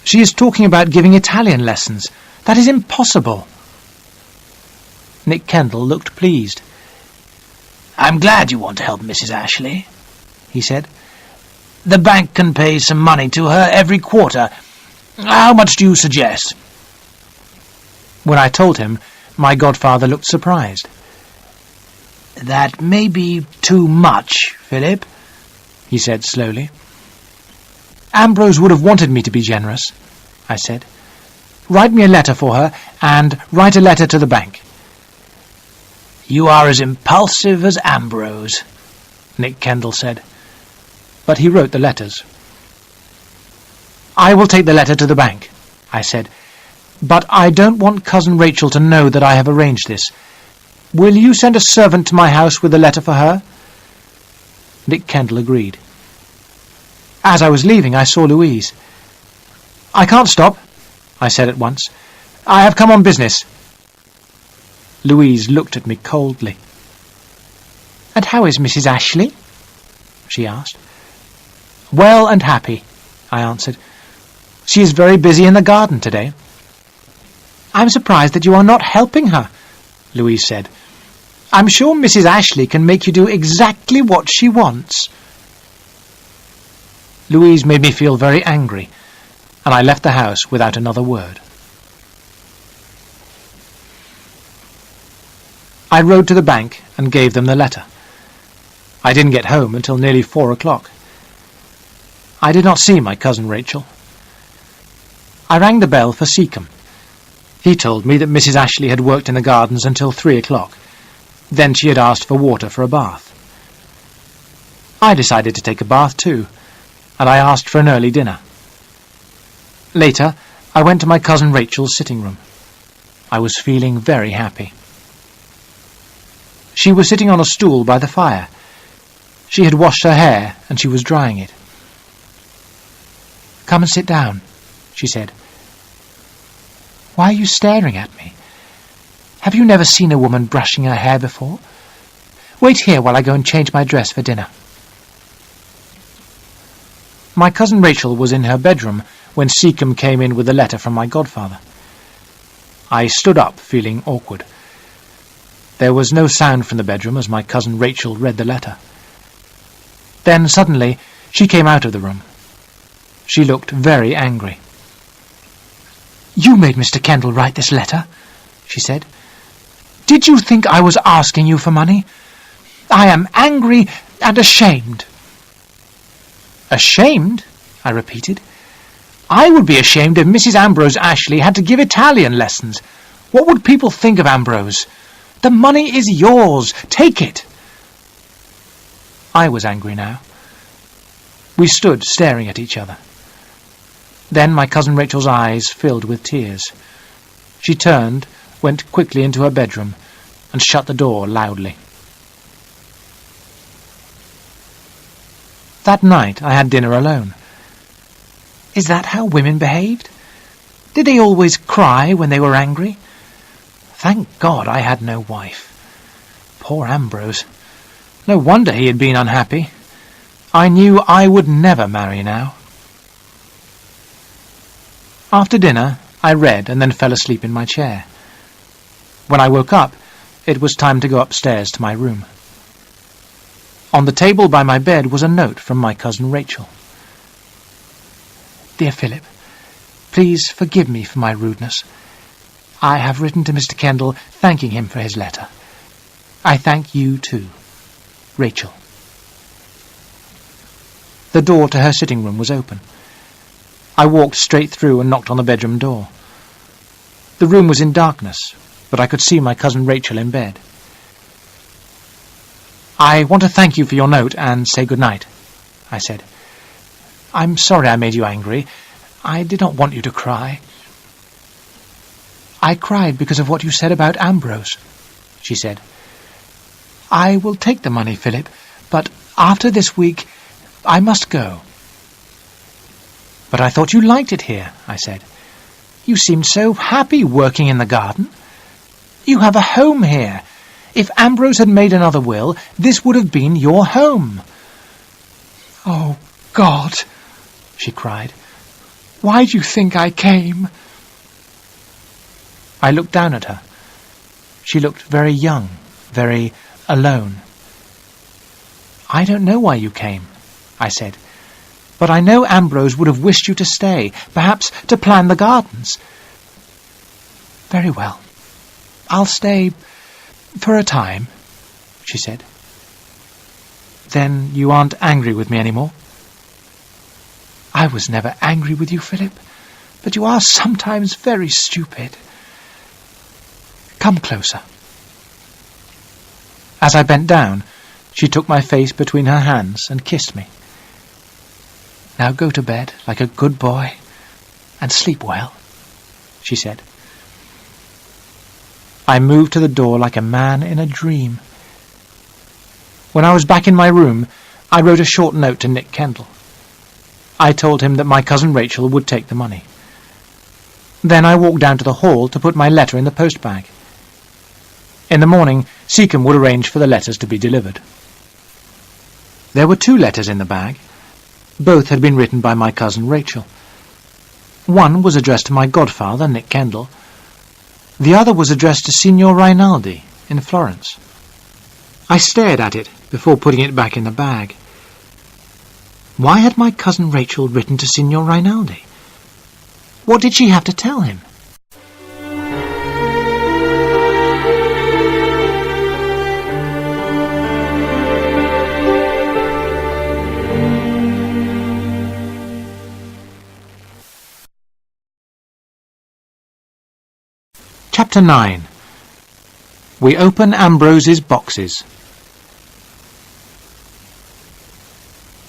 "She is talking about giving Italian lessons. That is impossible." Nick Kendall looked pleased. "I'm glad you want to help Mrs. Ashley," he said. The bank can pay some money to her every quarter. How much do you suggest?" When I told him, my godfather looked surprised. "That may be too much, Philip," he said slowly. "Ambrose would have wanted me to be generous," I said. "Write me a letter for her, and write a letter to the bank." "You are as impulsive as Ambrose," Nick Kendall said. But he wrote the letters. "I will take the letter to the bank," I said. "But I don't want Cousin Rachel to know that I have arranged this. Will you send a servant to my house with a letter for her?" Nick Kendall agreed. As I was leaving, I saw Louise. "I can't stop," I said at once. "I have come on business." Louise looked at me coldly. "And how is Mrs. Ashley?" she asked. "Well and happy," I answered. "She is very busy in the garden today." "I'm surprised that you are not helping her," Louise said. "I'm sure Mrs. Ashley can make you do exactly what she wants." Louise made me feel very angry, and I left the house without another word. I rode to the bank and gave them the letter. I didn't get home until nearly 4 o'clock. I did not see my cousin Rachel. I rang the bell for Seacombe. He told me that Mrs. Ashley had worked in the gardens until 3 o'clock. Then she had asked for water for a bath. I decided to take a bath too, and I asked for an early dinner. Later, I went to my cousin Rachel's sitting room. I was feeling very happy. She was sitting on a stool by the fire. She had washed her hair, and she was drying it. "Come and sit down," she said. "Why are you staring at me? Have you never seen a woman brushing her hair before? Wait here while I go and change my dress for dinner." My cousin Rachel was in her bedroom when Seacombe came in with a letter from my godfather. I stood up, feeling awkward. There was no sound from the bedroom as my cousin Rachel read the letter. Then, suddenly, she came out of the room. She looked very angry. "You made Mr. Kendall write this letter," she said. "Did you think I was asking you for money? I am angry and ashamed." "Ashamed?" I repeated. "I would be ashamed if Mrs. Ambrose Ashley had to give Italian lessons. What would people think of Ambrose? The money is yours. Take it." I was angry now. We stood staring at each other. Then my cousin Rachel's eyes filled with tears. She turned, went quickly into her bedroom, and shut the door loudly. That night I had dinner alone. Is that how women behaved? Did they always cry when they were angry? Thank God I had no wife. Poor Ambrose. No wonder he had been unhappy. I knew I would never marry now. After dinner, I read and then fell asleep in my chair. When I woke up, it was time to go upstairs to my room. On the table by my bed was a note from my cousin Rachel. "Dear Philip, please forgive me for my rudeness. I have written to Mr. Kendall thanking him for his letter. I thank you too. Rachel." The door to her sitting room was open. I walked straight through and knocked on the bedroom door. The room was in darkness, but I could see my cousin Rachel in bed. "I want to thank you for your note and say good night," I said. "I'm sorry I made you angry. I did not want you to cry." "I cried because of what you said about Ambrose," she said. "I will take the money, Philip, but after this week I must go." "But I thought you liked it here," I said. "You seemed so happy working in the garden. You have a home here. If Ambrose had made another will, this would have been your home." "Oh, God," she cried. "Why do you think I came?" I looked down at her. She looked very young, very alone. "I don't know why you came," I said. But I know Ambrose would have wished you to stay, perhaps to plan the gardens. Very well. I'll stay for a time, she said. Then you aren't angry with me any more? I was never angry with you, Philip, but you are sometimes very stupid. Come closer. As I bent down, she took my face between her hands and kissed me. Now go to bed like a good boy and sleep well, she said. I moved to the door like a man in a dream. When I was back in my room, I wrote a short note to Nick Kendall. I told him that my cousin Rachel would take the money. Then I walked down to the hall to put my letter in the post bag. In the morning, Seacombe would arrange for the letters to be delivered. There were 2 letters in the bag. Both had been written by my cousin Rachel. One was addressed to my godfather, Nick Kendall. The other was addressed to Signor Rinaldi in Florence. I stared at it before putting it back in the bag. Why had my cousin Rachel written to Signor Rinaldi? What did she have to tell him? Chapter 9. We open Ambrose's boxes.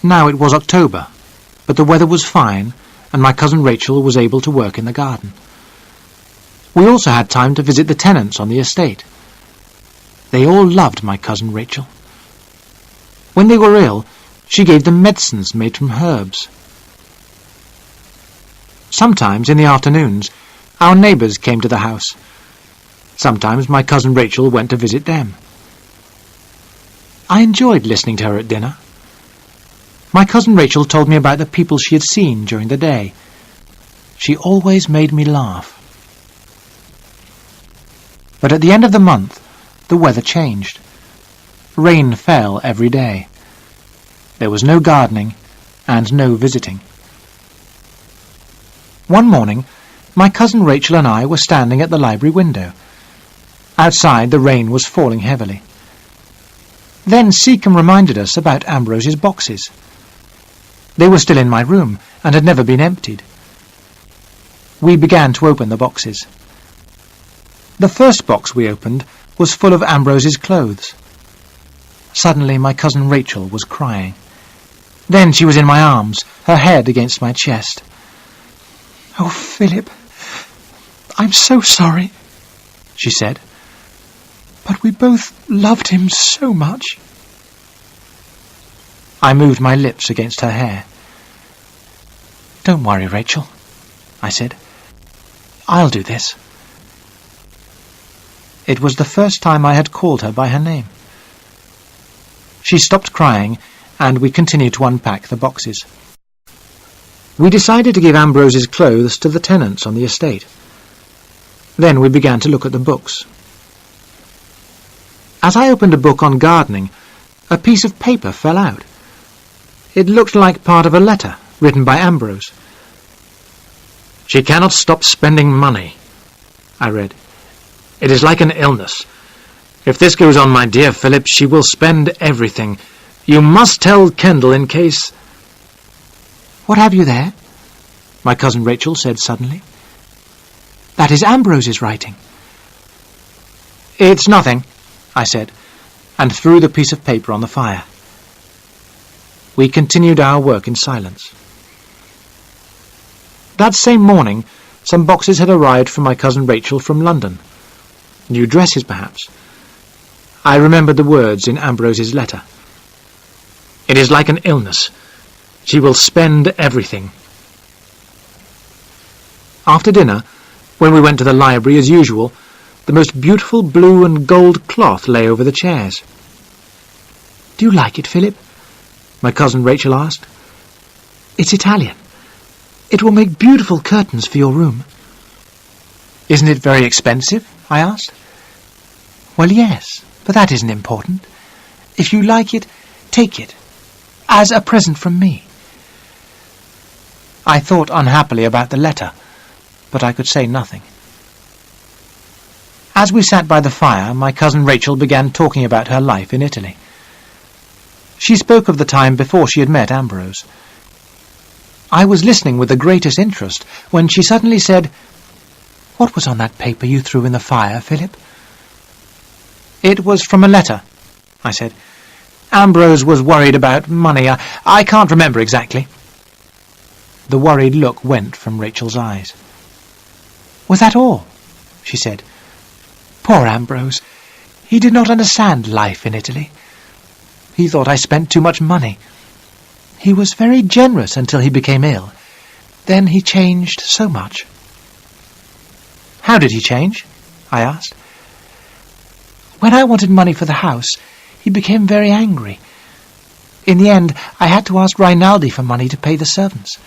Now it was October, but the weather was fine, and my cousin Rachel was able to work in the garden. We also had time to visit the tenants on the estate. They all loved my cousin Rachel. When they were ill, she gave them medicines made from herbs. Sometimes, in the afternoons, our neighbours came to the house. Sometimes my cousin Rachel went to visit them. I enjoyed listening to her at dinner. My cousin Rachel told me about the people she had seen during the day. She always made me laugh. But at the end of the month, the weather changed. Rain fell every day. There was no gardening and no visiting. One morning, my cousin Rachel and I were standing at the library window. Outside, the rain was falling heavily. Then Seacombe reminded us about Ambrose's boxes. They were still in my room and had never been emptied. We began to open the boxes. The first box we opened was full of Ambrose's clothes. Suddenly my cousin Rachel was crying. Then she was in my arms, her head against my chest. "Oh, Philip, I'm so sorry," she said. "But we both loved him so much." I moved my lips against her hair. "Don't worry, Rachel," I said. "I'll do this." It was the first time I had called her by her name. She stopped crying, and we continued to unpack the boxes. We decided to give Ambrose's clothes to the tenants on the estate. Then we began to look at the books. As I opened a book on gardening, a piece of paper fell out. It looked like part of a letter written by Ambrose. "She cannot stop spending money," I read. "It is like an illness. If this goes on, my dear Philip, she will spend everything. You must tell Kendall in case—" "What have you there?" my cousin Rachel said suddenly. "That is Ambrose's writing." "It's nothing," I said, and threw the piece of paper on the fire. We continued our work in silence. That same morning, some boxes had arrived from my cousin Rachel from London. New dresses, perhaps. I remembered the words in Ambrose's letter. "It is like an illness. She will spend everything." After dinner, when we went to the library as usual, the most beautiful blue and gold cloth lay over the chairs. "Do you like it, Philip?" my cousin Rachel asked. "It's Italian. It will make beautiful curtains for your room." "Isn't it very expensive?" I asked. "Well, yes, but that isn't important. If you like it, take it, as a present from me." I thought unhappily about the letter, but I could say nothing. As we sat by the fire, my cousin Rachel began talking about her life in Italy. She spoke of the time before she had met Ambrose. I was listening with the greatest interest when she suddenly said, "What was on that paper you threw in the fire, Philip?" "It was from a letter," I said. "Ambrose was worried about money. I can't remember exactly." The worried look went from Rachel's eyes. "Was that all?" she said. "Poor Ambrose. He did not understand life in Italy. He thought I spent too much money. He was very generous until he became ill. Then he changed so much." "How did he change?" I asked. "When I wanted money for the house, he became very angry. In the end, I had to ask Rinaldi for money to pay the servants.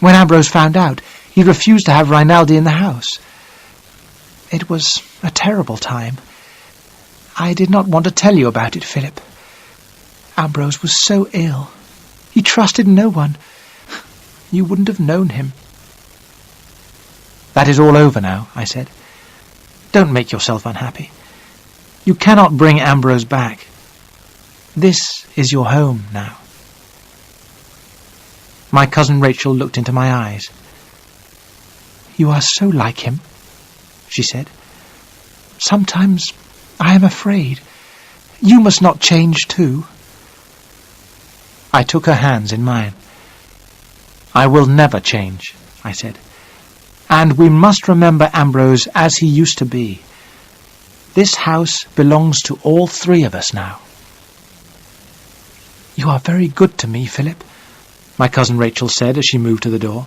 When Ambrose found out, he refused to have Rinaldi in the house. It was a terrible time. I did not want to tell you about it, Philip. Ambrose was so ill. He trusted no one. You wouldn't have known him." "That is all over now," I said. "Don't make yourself unhappy. You cannot bring Ambrose back. This is your home now." My cousin Rachel looked into my eyes. "You are so like him," she said. "Sometimes I am afraid. You must not change too." I took her hands in mine. "I will never change," I said. "And we must remember Ambrose as he used to be. This house belongs to all three of us now." "You are very good to me, Philip," my cousin Rachel said as she moved to the door.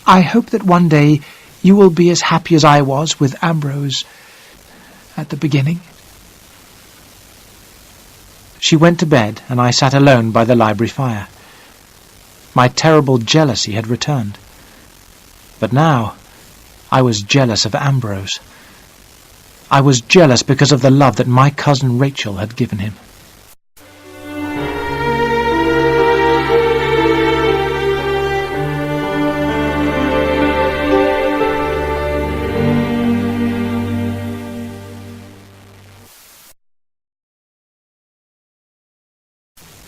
"I hope that one day you will be as happy as I was with Ambrose at the beginning." She went to bed, and I sat alone by the library fire. My terrible jealousy had returned. But now I was jealous of Ambrose. I was jealous because of the love that my cousin Rachel had given him.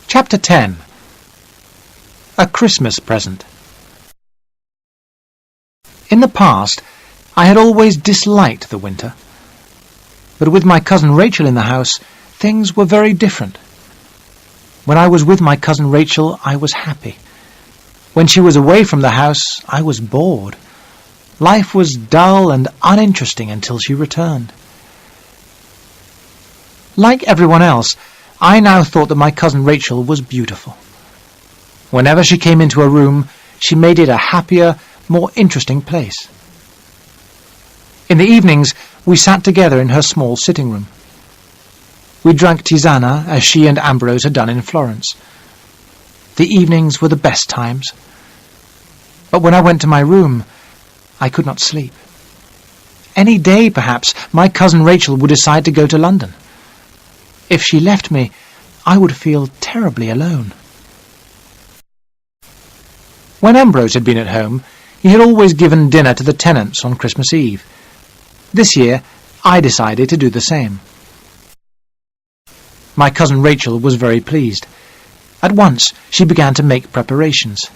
Chapter 10. A Christmas Present. In the past, I had always disliked the winter. But with my cousin Rachel in the house, things were very different. When I was with my cousin Rachel, I was happy. When she was away from the house, I was bored. Life was dull and uninteresting until she returned. Like everyone else, I now thought that my cousin Rachel was beautiful. Whenever she came into a room, she made it a happier, more interesting place. In the evenings, we sat together in her small sitting room. We drank tisana, as she and Ambrose had done in Florence. The evenings were the best times. But when I went to my room, I could not sleep. Any day, perhaps, my cousin Rachel would decide to go to London. If she left me, I would feel terribly alone. When Ambrose had been at home, he had always given dinner to the tenants on Christmas Eve. This year, I decided to do the same. My cousin Rachel was very pleased. At once, she began to make preparations.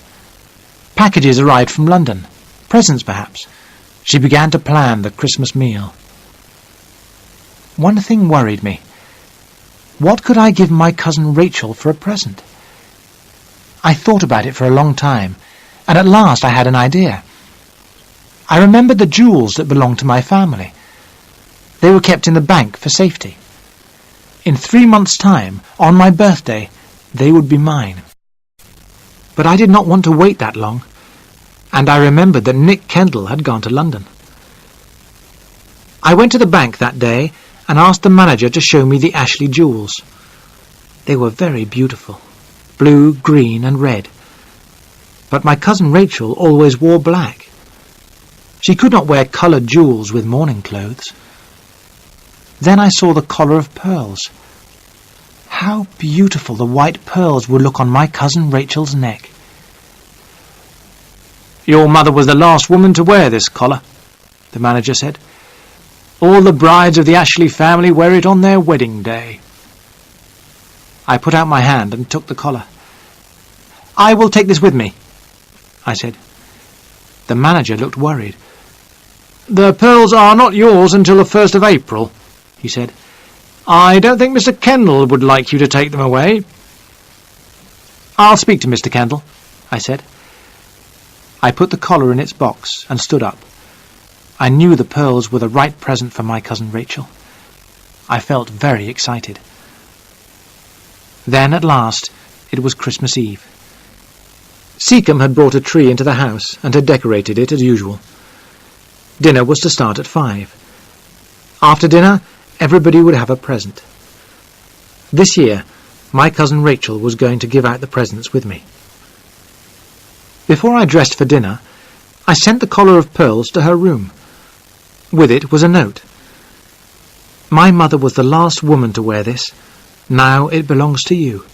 Packages arrived from London, presents perhaps. She began to plan the Christmas meal. One thing worried me. What could I give my cousin Rachel for a present? I thought about it for a long time, and at last I had an idea. I remembered the jewels that belonged to my family. They were kept in the bank for safety. In 3 months' time, on my birthday, they would be mine. But I did not want to wait that long, and I remembered that Nick Kendall had gone to London. I went to the bank that day and asked the manager to show me the Ashley jewels. They were very beautiful, blue, green and red. But my cousin Rachel always wore black. She could not wear coloured jewels with morning clothes. Then I saw the collar of pearls. How beautiful the white pearls would look on my cousin Rachel's neck. "Your mother was the last woman to wear this collar," the manager said. "All the brides of the Ashley family wear it on their wedding day." I put out my hand and took the collar. "I will take this with me," I said. The manager looked worried. "The pearls are not yours until the 1st of April, he said. "I don't think Mr. Kendall would like you to take them away." "I'll speak to Mr. Kendall," I said. I put the collar in its box and stood up. I knew the pearls were the right present for my cousin Rachel. I felt very excited. Then, at last, it was Christmas Eve. Seacombe had brought a tree into the house and had decorated it as usual. Dinner was to start at 5. After dinner, everybody would have a present. This year, my cousin Rachel was going to give out the presents with me. Before I dressed for dinner, I sent the collar of pearls to her room. With it was a note. "My mother was the last woman to wear this. Now it belongs to you.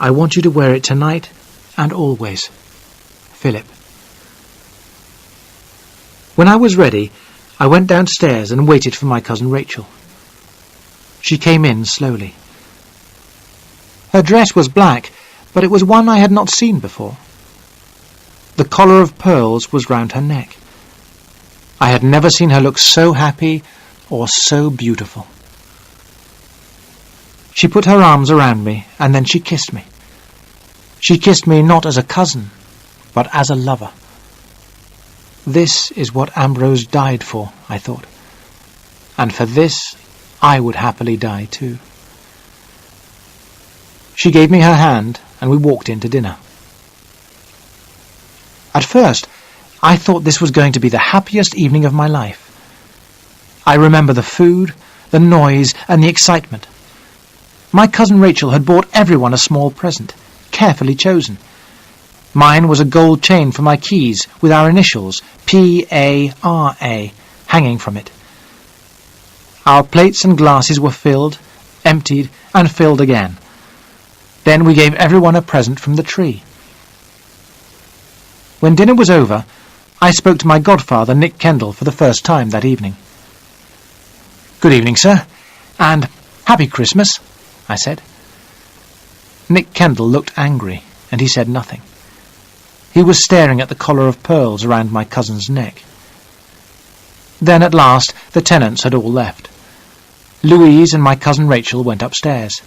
I want you to wear it tonight and always. Philip." When I was ready, I went downstairs and waited for my cousin Rachel. She came in slowly. Her dress was black, but it was one I had not seen before. The collar of pearls was round her neck. I had never seen her look so happy or so beautiful. She put her arms around me, and then she kissed me. She kissed me not as a cousin, but as a lover. This is what Ambrose died for, I thought, and for this I would happily die too. She gave me her hand, and we walked in to dinner. At first, I thought this was going to be the happiest evening of my life. I remember the food, the noise, and the excitement. My cousin Rachel had bought everyone a small present, carefully chosen. Mine was a gold chain for my keys with our initials, P-A-R-A, hanging from it. Our plates and glasses were filled, emptied, and filled again. Then we gave everyone a present from the tree. When dinner was over, I spoke to my godfather, Nick Kendall, for the first time that evening. "Good evening, sir, and Happy Christmas," I said. Nick Kendall looked angry, and he said nothing. He was staring at the collar of pearls around my cousin's neck. Then, at last, the tenants had all left. Louise and my cousin Rachel went upstairs,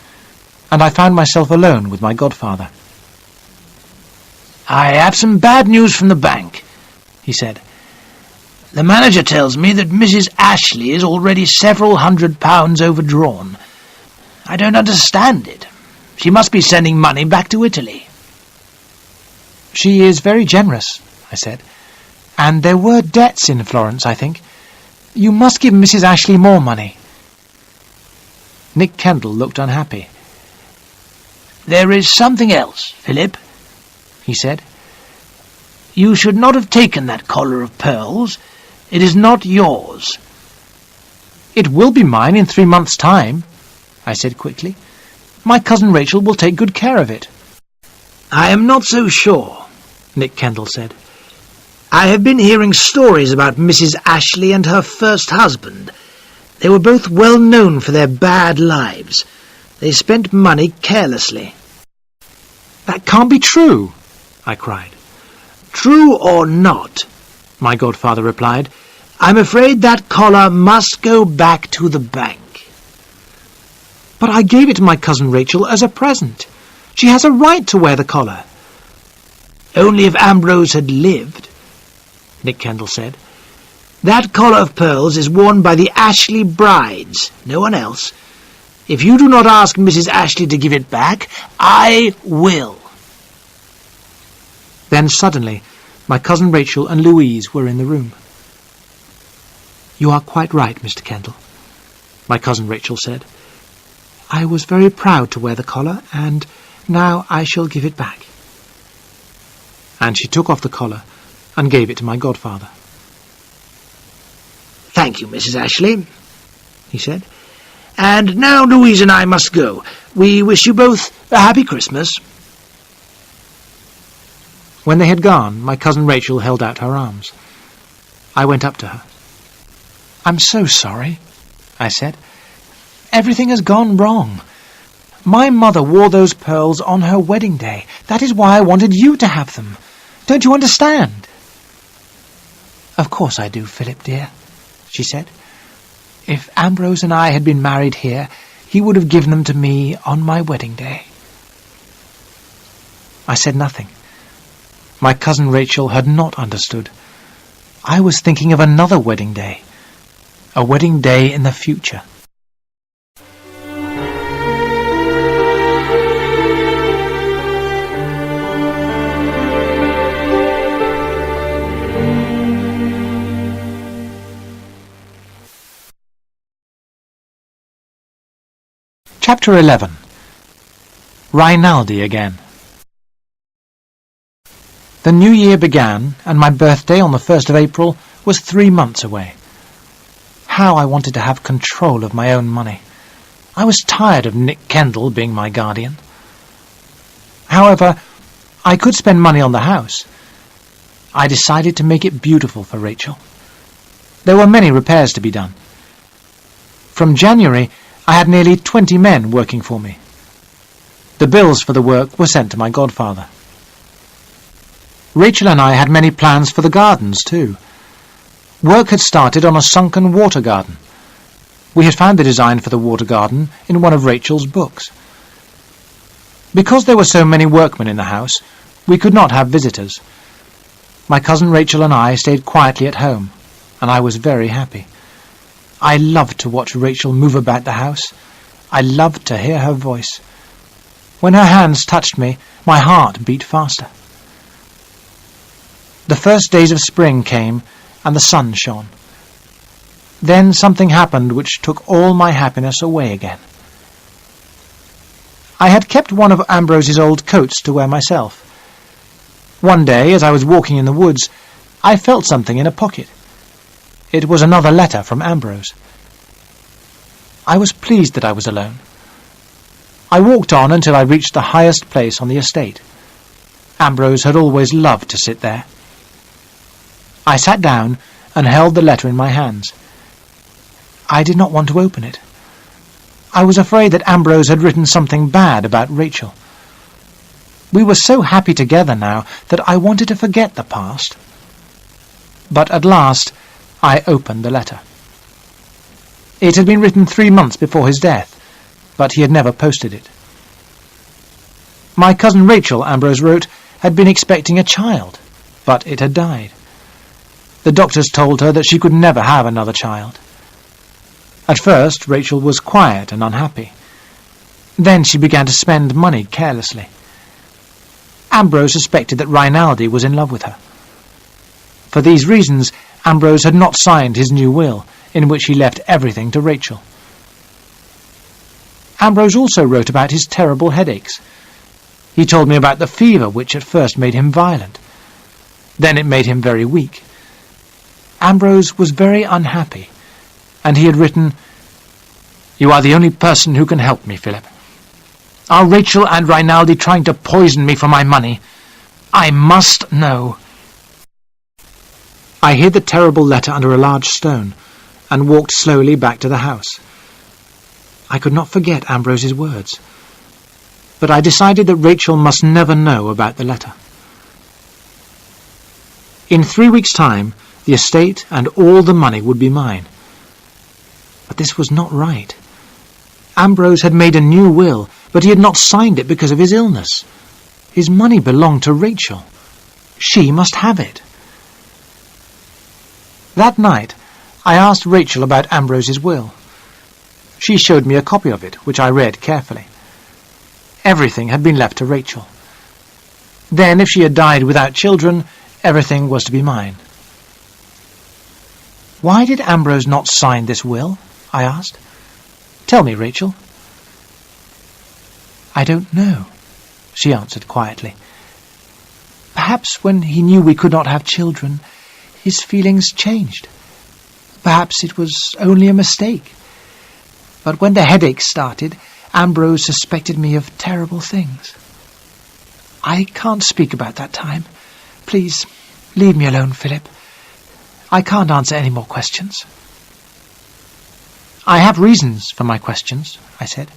and I found myself alone with my godfather. "I have some bad news from the bank," he said. "The manager tells me that Mrs. Ashley is already several £100 overdrawn. I don't understand it. She must be sending money back to Italy." "She is very generous," I said, "and there were debts in Florence, I think. You must give Mrs. Ashley more money." Nick Kendall looked unhappy. "There is something else, Philip," he said. "You should not have taken that collar of pearls. It is not yours." "It will be mine in 3 months' time," I said quickly. "My cousin Rachel will take good care of it." "I am not so sure," Nick Kendall said. "I have been hearing stories about Mrs. Ashley and her first husband. They were both well known for their bad lives. They spent money carelessly." "That can't be true," I cried. "True or not," my godfather replied, "I'm afraid that collar must go back to the bank." "But I gave it to my cousin Rachel as a present. She has a right to wear the collar." "Only if Ambrose had lived," Nick Kendall said. "That collar of pearls is worn by the Ashley brides, no one else. If you do not ask Mrs. Ashley to give it back, I will." Then suddenly, my cousin Rachel and Louise were in the room. "You are quite right, Mr. Kendall," my cousin Rachel said. "I was very proud to wear the collar, and now I shall give it back." And she took off the collar and gave it to my godfather. "Thank you, Mrs. Ashley," he said. "And now Louise and I must go. We wish you both a happy Christmas." When they had gone, my cousin Rachel held out her arms. I went up to her. "I'm so sorry," I said. "Everything has gone wrong. My mother wore those pearls on her wedding day. That is why I wanted you to have them. Don't you understand?" "Of course I do, Philip dear," she said. "If Ambrose and I had been married here, he would have given them to me on my wedding day." I said nothing. My cousin Rachel had not understood. I was thinking of another wedding day, a wedding day in the future. Chapter 11. Rinaldi again. The new year began, and my birthday on the 1st of April was 3 months away. How I wanted to have control of my own money. I was tired of Nick Kendall being my guardian. However, I could spend money on the house. I decided to make it beautiful for Rachel. There were many repairs to be done. From January, I had nearly 20 men working for me. The bills for the work were sent to my godfather. Rachel and I had many plans for the gardens, too. Work had started on a sunken water garden. We had found the design for the water garden in one of Rachel's books. Because there were so many workmen in the house, we could not have visitors. My cousin Rachel and I stayed quietly at home, and I was very happy. I loved to watch Rachel move about the house. I loved to hear her voice. When her hands touched me, my heart beat faster. The first days of spring came, and the sun shone. Then something happened which took all my happiness away again. I had kept one of Ambrose's old coats to wear myself. One day, as I was walking in the woods, I felt something in a pocket. It was another letter from Ambrose. I was pleased that I was alone. I walked on until I reached the highest place on the estate. Ambrose had always loved to sit there. I sat down and held the letter in my hands. I did not want to open it. I was afraid that Ambrose had written something bad about Rachel. We were so happy together now that I wanted to forget the past. But at last I opened the letter. It had been written 3 months before his death, but he had never posted it. My cousin Rachel, Ambrose wrote, had been expecting a child, but it had died. The doctors told her that she could never have another child. At first, Rachel was quiet and unhappy. Then she began to spend money carelessly. Ambrose suspected that Rinaldi was in love with her. For these reasons, Ambrose had not signed his new will, in which he left everything to Rachel. Ambrose also wrote about his terrible headaches. He told me about the fever which at first made him violent. Then it made him very weak. Ambrose was very unhappy, and he had written, "You are the only person who can help me, Philip. Are Rachel and Rinaldi trying to poison me for my money? I must know." I hid the terrible letter under a large stone, and walked slowly back to the house. I could not forget Ambrose's words, but I decided that Rachel must never know about the letter. In 3 weeks' time, the estate and all the money would be mine. But this was not right. Ambrose had made a new will, but he had not signed it because of his illness. His money belonged to Rachel. She must have it. That night, I asked Rachel about Ambrose's will. She showed me a copy of it, which I read carefully. Everything had been left to Rachel. Then, if she had died without children, everything was to be mine. "Why did Ambrose not sign this will?" I asked. "Tell me, Rachel." "I don't know," she answered quietly. "Perhaps when he knew we could not have children, his feelings changed. Perhaps it was only a mistake. But when the headache started, Ambrose suspected me of terrible things. I can't speak about that time. Please, leave me alone, Philip. I can't answer any more questions. I have reasons for my questions, I said.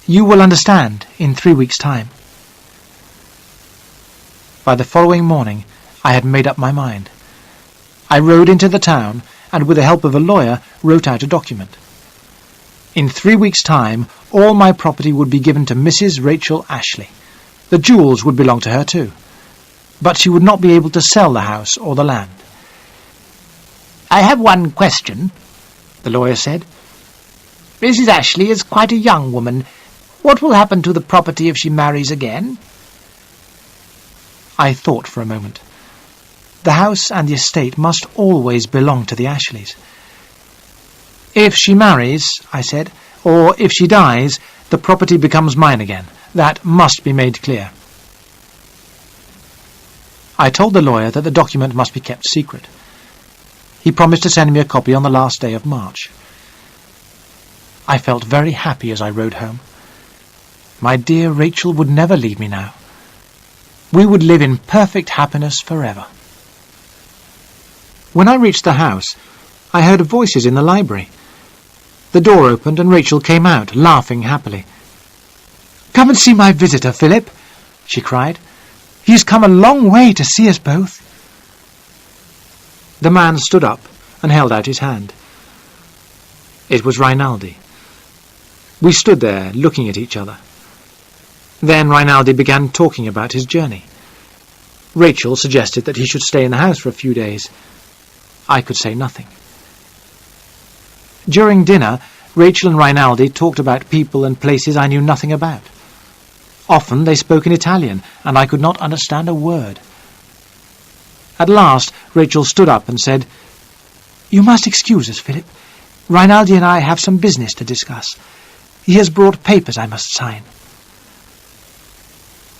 You will understand in 3 weeks' time. By the following morning, I had made up my mind. I rode into the town and, with the help of a lawyer, wrote out a document. In 3 weeks' time, all my property would be given to Mrs. Rachel Ashley. The jewels would belong to her too. But she would not be able to sell the house or the land. I have one question, the lawyer said. Mrs. Ashley is quite a young woman. What will happen to the property if she marries again? I thought for a moment. The house and the estate must always belong to the Ashleys. If she marries, I said, or if she dies, the property becomes mine again. That must be made clear. I told the lawyer that the document must be kept secret. He promised to send me a copy on the last day of March. I felt very happy as I rode home. My dear Rachel would never leave me now. We would live in perfect happiness forever. When I reached the house, I heard voices in the library. The door opened and Rachel came out, laughing happily. "Come and see my visitor, Philip," she cried. "He's come a long way to see us both." The man stood up and held out his hand. It was Rinaldi. We stood there, looking at each other. Then Rinaldi began talking about his journey. Rachel suggested that he should stay in the house for a few days. I could say nothing. During dinner, Rachel and Rinaldi talked about people and places I knew nothing about. Often they spoke in Italian, and I could not understand a word. At last, Rachel stood up and said, "You must excuse us, Philip. Rinaldi and I have some business to discuss. He has brought papers I must sign."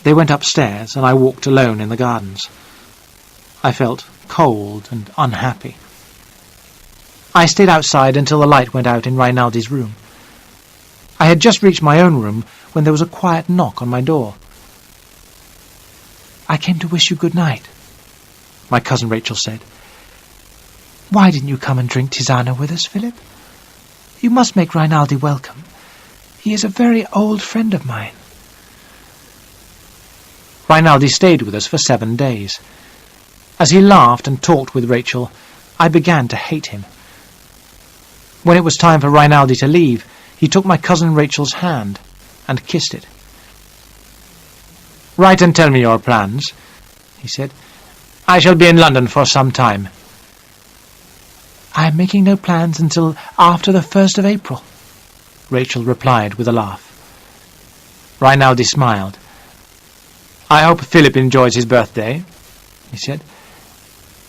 They went upstairs, and I walked alone in the gardens. I felt cold and unhappy. I stayed outside until the light went out in Rinaldi's room. I had just reached my own room when there was a quiet knock on my door. "I came to wish you good night," my cousin Rachel said. "Why didn't you come and drink tisana with us, Philip? You must make Rinaldi welcome. He is a very old friend of mine." Rinaldi stayed with us for 7 days. As he laughed and talked with Rachel, I began to hate him. When it was time for Rinaldi to leave, he took my cousin Rachel's hand and kissed it. "Write and tell me your plans," he said. "I shall be in London for some time." "I am making no plans until after the 1st of April," Rachel replied with a laugh. Rinaldi smiled. "I hope Philip enjoys his birthday," he said.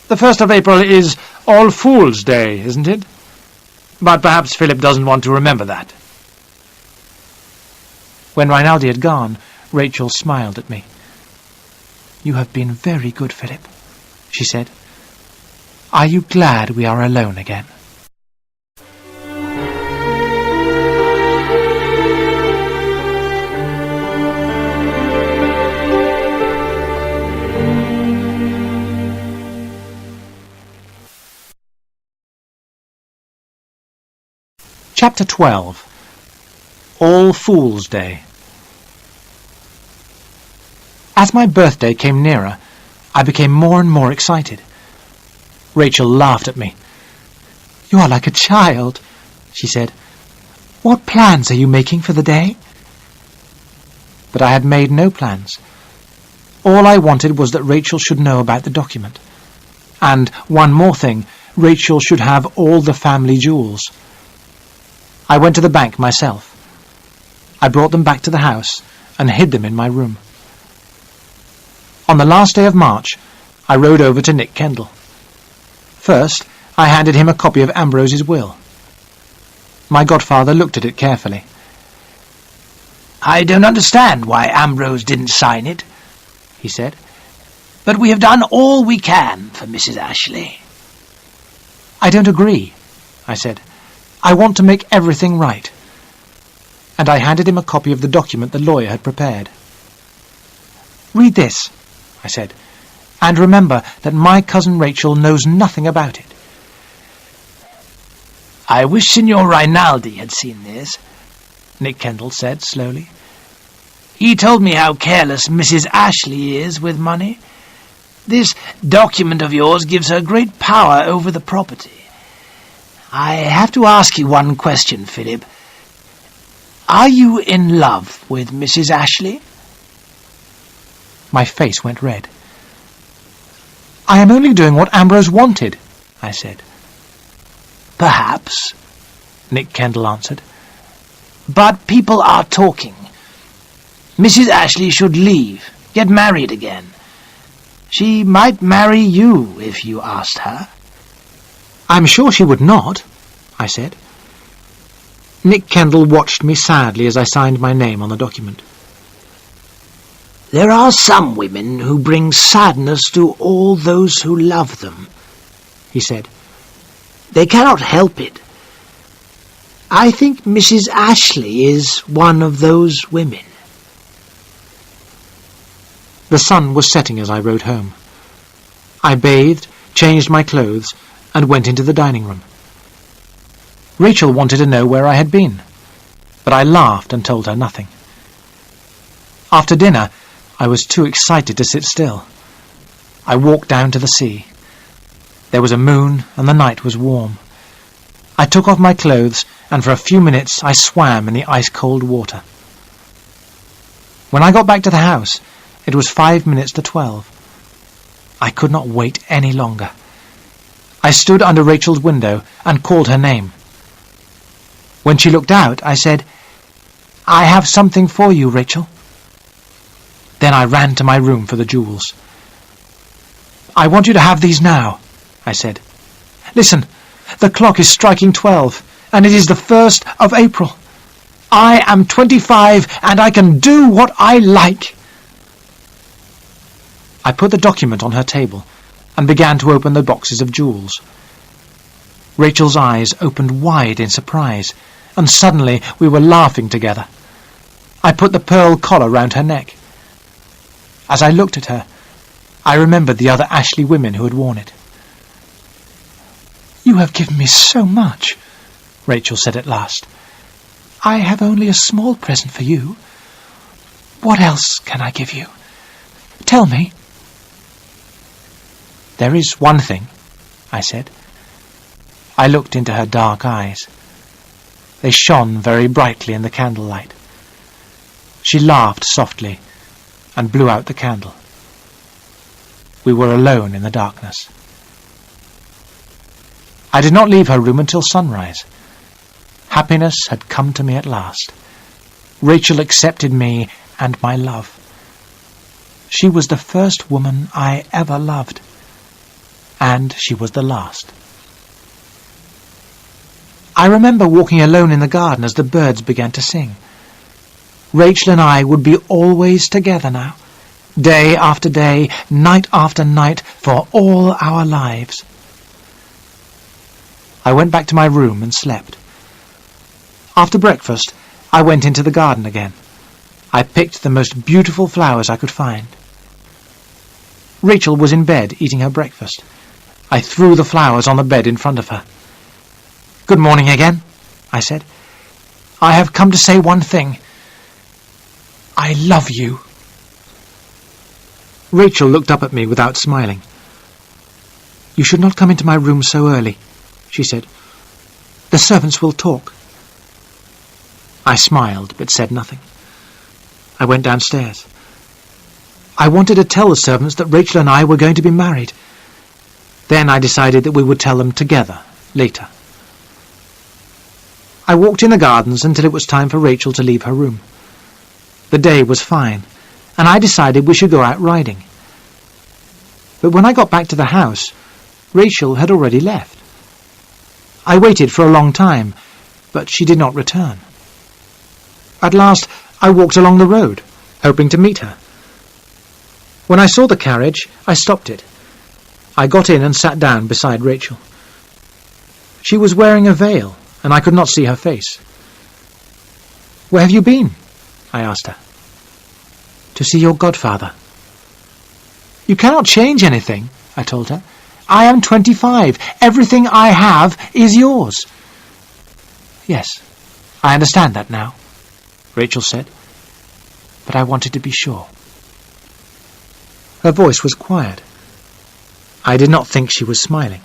"The 1st of April is All Fool's Day, isn't it? But perhaps Philip doesn't want to remember that." When Rinaldi had gone, Rachel smiled at me. "You have been very good, Philip," she said. "Are you glad we are alone again?" Chapter 12. All Fool's Day. As my birthday came nearer, I became more and more excited. Rachel laughed at me. "You are like a child," she said. "What plans are you making for the day?" But I had made no plans. All I wanted was that Rachel should know about the document. And, one more thing, Rachel should have all the family jewels. I went to the bank myself. I brought them back to the house and hid them in my room. On the last day of March, I rode over to Nick Kendall. First, I handed him a copy of Ambrose's will. My godfather looked at it carefully. "I don't understand why Ambrose didn't sign it," he said. "But we have done all we can for Mrs. Ashley." "I don't agree," I said. "I want to make everything right." And I handed him a copy of the document the lawyer had prepared. "Read this," I said. And remember that my cousin Rachel knows nothing about it." "I wish Signor Rinaldi had seen this," Nick Kendall said slowly. "He told me how careless Mrs. Ashley is with money. This document of yours gives her great power over the property. I have to ask you one question, Philip. Are you in love with Mrs. Ashley?" My face went red. "I am only doing what Ambrose wanted," I said. "Perhaps," Nick Kendall answered. "But people are talking. Mrs. Ashley should leave, get married again. She might marry you if you asked her." "I'm sure she would not," I said. Nick Kendall watched me sadly as I signed my name on the document. "There are some women who bring sadness to all those who love them," he said. "They cannot help it. I think Mrs. Ashley is one of those women." The sun was setting as I rode home. I bathed, changed my clothes, and went into the dining room. Rachel wanted to know where I had been, but I laughed and told her nothing. After dinner, I was too excited to sit still. I walked down to the sea. There was a moon, and the night was warm. I took off my clothes, and for a few minutes I swam in the ice-cold water. When I got back to the house, it was 5 minutes to 12. I could not wait any longer. I stood under Rachel's window and called her name. When she looked out, I said, "I have something for you, Rachel." Then I ran to my room for the jewels. "I want you to have these now," I said. "Listen, the clock is striking 12, and it is the 1st of April. I am 25, and I can do what I like." I put the document on her table and began to open the boxes of jewels. Rachel's eyes opened wide in surprise, and suddenly we were laughing together. I put the pearl collar round her neck. As I looked at her, I remembered the other Ashley women who had worn it. "You have given me so much," Rachel said at last. "I have only a small present for you. What else can I give you? Tell me." "There is one thing," I said. I looked into her dark eyes. They shone very brightly in the candlelight. She laughed softly and blew out the candle. We were alone in the darkness. I did not leave her room until sunrise. Happiness had come to me at last. Rachel accepted me and my love. She was the first woman I ever loved, and she was the last. I remember walking alone in the garden as the birds began to sing. Rachel and I would be always together now, day after day, night after night, for all our lives. I went back to my room and slept. After breakfast, I went into the garden again. I picked the most beautiful flowers I could find. Rachel was in bed eating her breakfast. I threw the flowers on the bed in front of her. "Good morning again," I said. "I have come to say one thing. I love you." Rachel looked up at me without smiling. "You should not come into my room so early," she said. "The servants will talk." I smiled, but said nothing. I went downstairs. I wanted to tell the servants that Rachel and I were going to be married. Then I decided that we would tell them together, later. I walked in the gardens until it was time for Rachel to leave her room. The day was fine, and I decided we should go out riding. But when I got back to the house, Rachel had already left. I waited for a long time, but she did not return. At last, I walked along the road, hoping to meet her. When I saw the carriage, I stopped it. I got in and sat down beside Rachel. She was wearing a veil, and I could not see her face. "Where have you been?" I asked her. "To see your godfather." You cannot change anything, I told her. I am 25. Everything I have is yours. Yes, I understand that now, Rachel said, but I wanted to be sure. Her voice was quiet. I did not think she was smiling.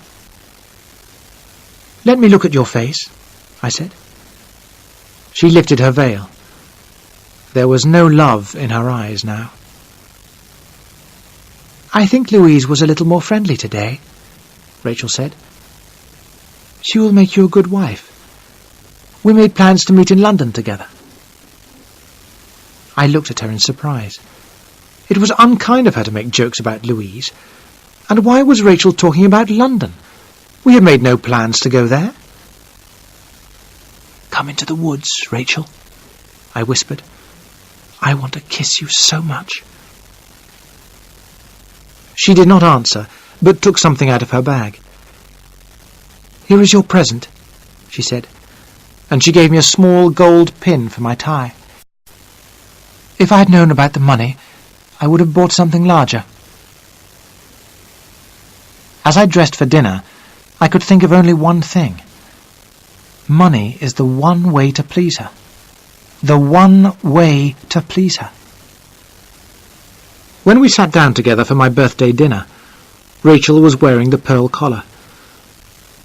Let me look at your face, I said. She lifted her veil. There was no love in her eyes now. I think Louise was a little more friendly today, Rachel said. She will make you a good wife. We made plans to meet in London together. I looked at her in surprise. It was unkind of her to make jokes about Louise. And why was Rachel talking about London? We had made no plans to go there. Come into the woods, Rachel, I whispered. I want to kiss you so much. She did not answer, but took something out of her bag. Here is your present, she said, and she gave me a small gold pin for my tie. If I had known about the money, I would have bought something larger. As I dressed for dinner, I could think of only one thing. Money is the one way to please her. The one way to please her. When we sat down together for my birthday dinner, Rachel was wearing the pearl collar.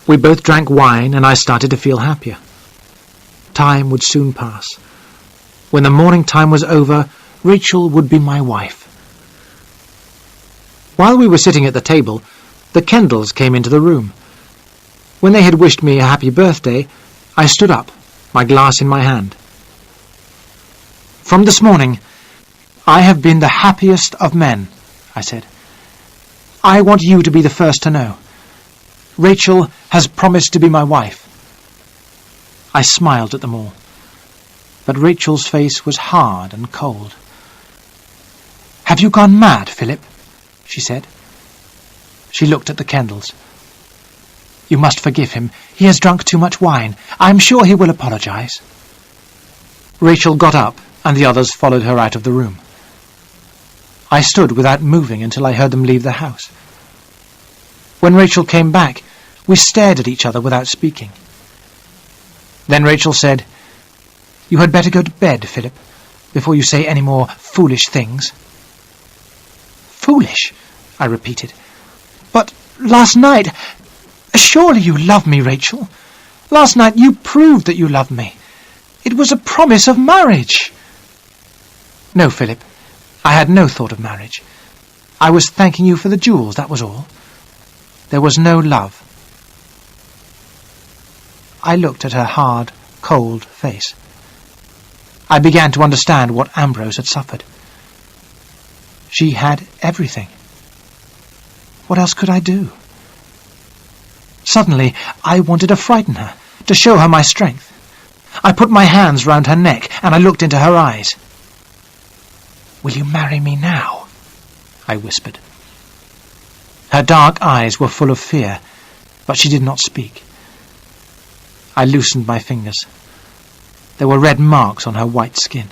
We both drank wine, and I started to feel happier. Time would soon pass. When the morning time was over, Rachel would be my wife. While we were sitting at the table, the Kendalls came into the room. When they had wished me a happy birthday, I stood up, my glass in my hand. From this morning, I have been the happiest of men, I said. I want you to be the first to know. Rachel has promised to be my wife. I smiled at them all, but Rachel's face was hard and cold. Have you gone mad, Philip? She said. She looked at the Kendalls. You must forgive him. He has drunk too much wine. I am sure he will apologize. Rachel got up, and the others followed her out of the room. I stood without moving until I heard them leave the house. When Rachel came back, we stared at each other without speaking. Then Rachel said, You had better go to bed, Philip, before you say any more foolish things. Foolish, I repeated. But last night... Surely you love me, Rachel. Last night you proved that you loved me. It was a promise of marriage. No, Philip, I had no thought of marriage. I was thanking you for the jewels, that was all. There was no love. I looked at her hard, cold face. I began to understand what Ambrose had suffered. She had everything. What else could I do? Suddenly, I wanted to frighten her, to show her my strength. I put my hands round her neck, and I looked into her eyes. Will you marry me now? I whispered. Her dark eyes were full of fear, but she did not speak. I loosened my fingers. There were red marks on her white skin.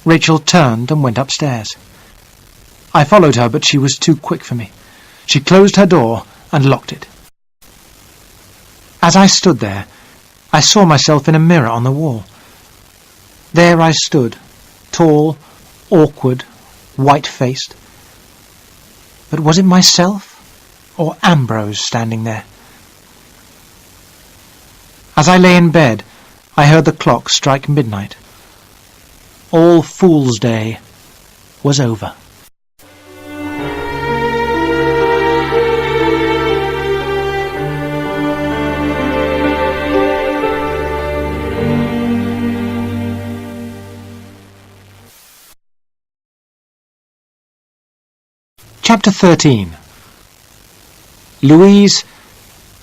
Rachel turned and went upstairs. I followed her, but she was too quick for me. She closed her door and locked it. As I stood there, I saw myself in a mirror on the wall. There I stood, tall, awkward, white-faced. But was it myself or Ambrose standing there? As I lay in bed, I heard the clock strike midnight. All Fool's Day was over. Chapter 13. Louise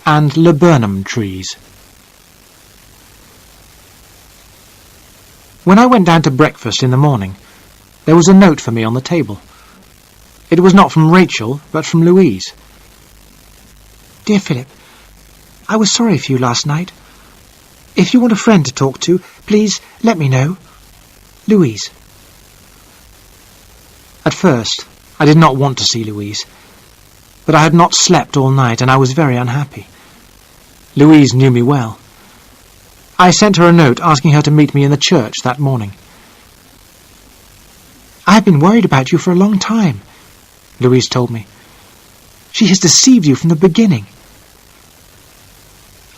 and laburnum trees. When I went down to breakfast in the morning, there was a note for me on the table. It was not from Rachel, but from Louise. Dear Philip, I was sorry for you last night. If you want a friend to talk to, please let me know. Louise. At first, I did not want to see Louise, but I had not slept all night and I was very unhappy. Louise knew me well. I sent her a note asking her to meet me in the church that morning. "I have been worried about you for a long time," Louise told me. "She has deceived you from the beginning."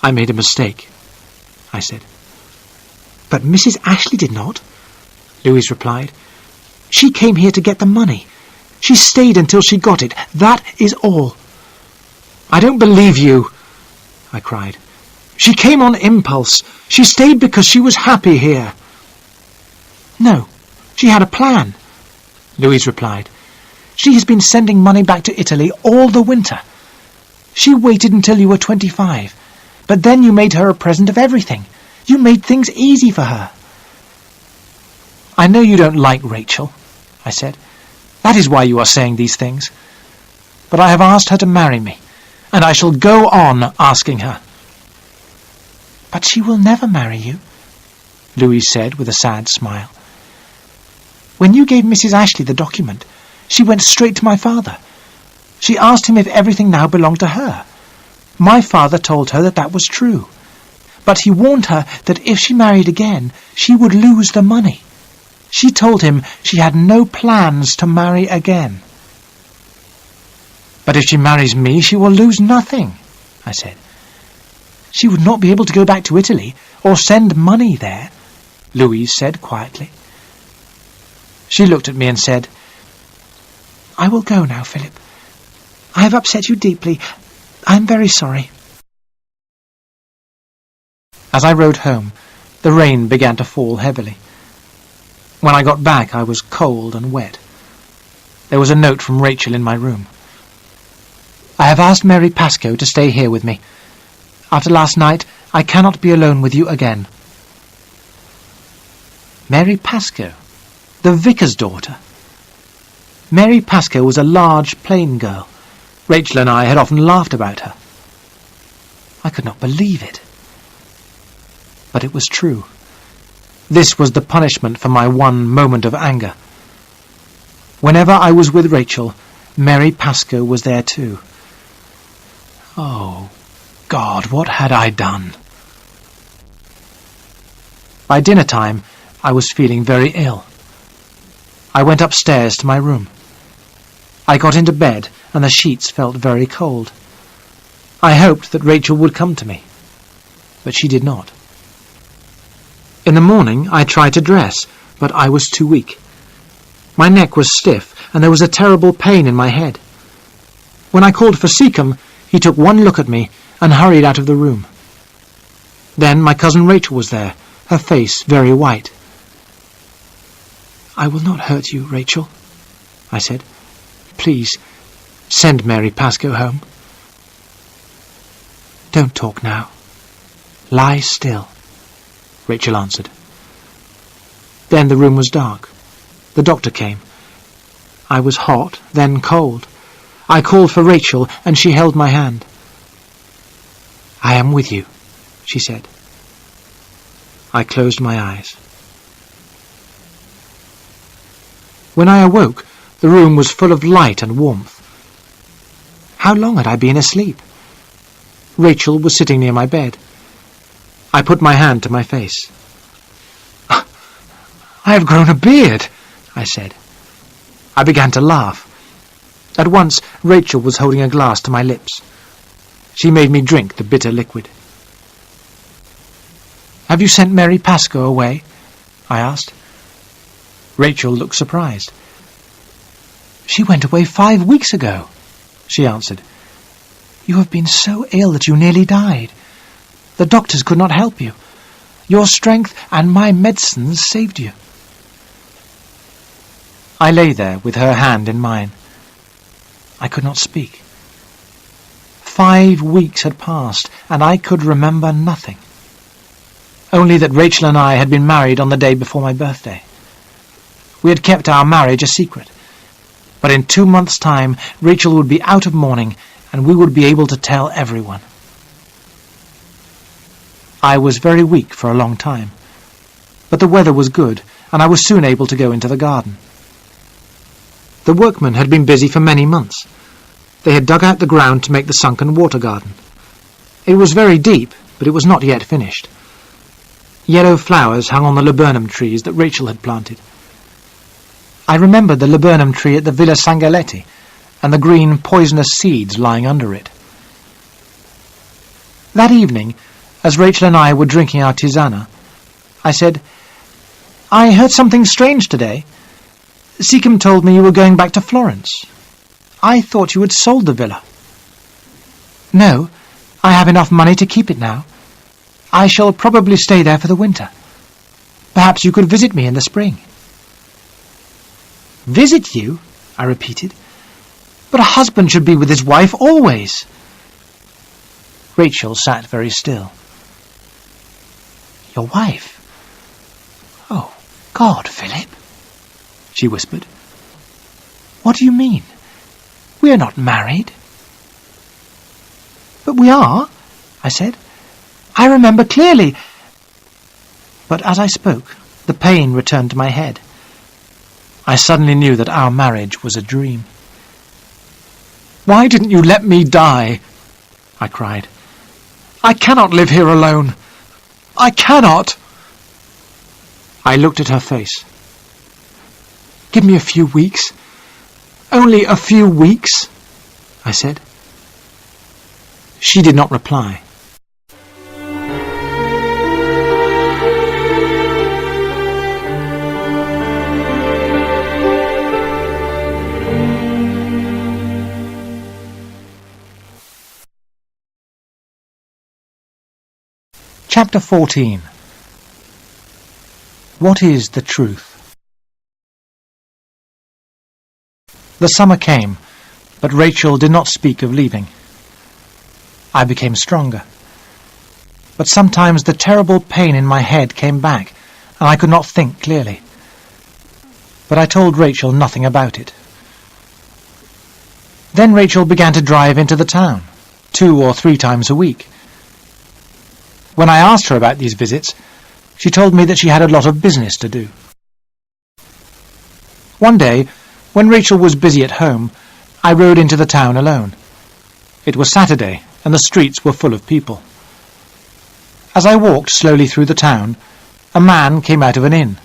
"I made a mistake," I said. "But Mrs. Ashley did not," Louise replied. "She came here to get the money. She stayed until she got it. That is all." "I don't believe you," I cried. "She came on impulse. She stayed because she was happy here." "No, she had a plan," Louise replied. "She has been sending money back to Italy all the winter. She waited until you were 25, but then you made her a present of everything. You made things easy for her." "I know you don't like Rachel," I said. "That is why you are saying these things. But I have asked her to marry me, and I shall go on asking her." "But she will never marry you," Louise said with a sad smile. "When you gave Mrs. Ashley the document, she went straight to my father. She asked him if everything now belonged to her. My father told her that was true. But he warned her that if she married again, she would lose the money. She told him she had no plans to marry again." "But if she marries me, she will lose nothing," I said. "She would not be able to go back to Italy or send money there," Louise said quietly. She looked at me and said, "I will go now, Philip. I have upset you deeply. I am very sorry." As I rode home, the rain began to fall heavily. When I got back, I was cold and wet. There was a note from Rachel in my room. "I have asked Mary Pascoe to stay here with me. After last night, I cannot be alone with you again." Mary Pascoe, the vicar's daughter. Mary Pascoe was a large, plain girl. Rachel and I had often laughed about her. I could not believe it. But it was true. This was the punishment for my one moment of anger. Whenever I was with Rachel, Mary Pascoe was there too. Oh, God, what had I done? By dinner time, I was feeling very ill. I went upstairs to my room. I got into bed, and the sheets felt very cold. I hoped that Rachel would come to me, but she did not. In the morning, I tried to dress, but I was too weak. My neck was stiff, and there was a terrible pain in my head. When I called for Seacombe, he took one look at me and hurried out of the room. Then my cousin Rachel was there, her face very white. "I will not hurt you, Rachel," I said. "Please, send Mary Pascoe home." "Don't talk now. Lie still," Rachel answered. Then the room was dark. The doctor came. I was hot, then cold. I called for Rachel, and she held my hand. "I am with you," she said. I closed my eyes. When I awoke, the room was full of light and warmth. How long had I been asleep? Rachel was sitting near my bed. I put my hand to my face. "I have grown a beard," I said. I began to laugh. At once, Rachel was holding a glass to my lips. She made me drink the bitter liquid. "Have you sent Mary Pascoe away?" I asked. Rachel looked surprised. "She went away 5 weeks ago," she answered. "You have been so ill that you nearly died. The doctors could not help you. Your strength and my medicines saved you." I lay there with her hand in mine. I could not speak. 5 weeks had passed, and I could remember nothing. Only that Rachel and I had been married on the day before my birthday. We had kept our marriage a secret. But in 2 months' time, Rachel would be out of mourning, and we would be able to tell everyone. I was very weak for a long time, but the weather was good, and I was soon able to go into the garden. The workmen had been busy for many months. They had dug out the ground to make the sunken water garden. It was very deep, but it was not yet finished. Yellow flowers hung on the laburnum trees that Rachel had planted. I remembered the laburnum tree at the Villa Sangaletti and the green poisonous seeds lying under it. That evening, as Rachel and I were drinking our tisana, I said, "I heard something strange today. Seacombe told me you were going back to Florence. I thought you had sold the villa." "No, I have enough money to keep it now. I shall probably stay there for the winter. Perhaps you could visit me in the spring." "Visit you?" I repeated. "But a husband should be with his wife always." Rachel sat very still. "Your wife? Oh, God, Philip," she whispered. "What do you mean? We are not married." "But we are," I said. "I remember clearly." But as I spoke, the pain returned to my head. I suddenly knew that our marriage was a dream. "Why didn't you let me die?" I cried. "I cannot live here alone. I cannot." I looked at her face. "Give me a few weeks. Only a few weeks," I said. She did not reply. Chapter 14. What is the truth? The summer came, but Rachel did not speak of leaving. I became stronger. But sometimes the terrible pain in my head came back, and I could not think clearly. But I told Rachel nothing about it. Then Rachel began to drive into the town, 2 or 3 times a week. When I asked her about these visits, she told me that she had a lot of business to do. One day, when Rachel was busy at home, I rode into the town alone. It was Saturday, and the streets were full of people. As I walked slowly through the town, a man came out of an inn.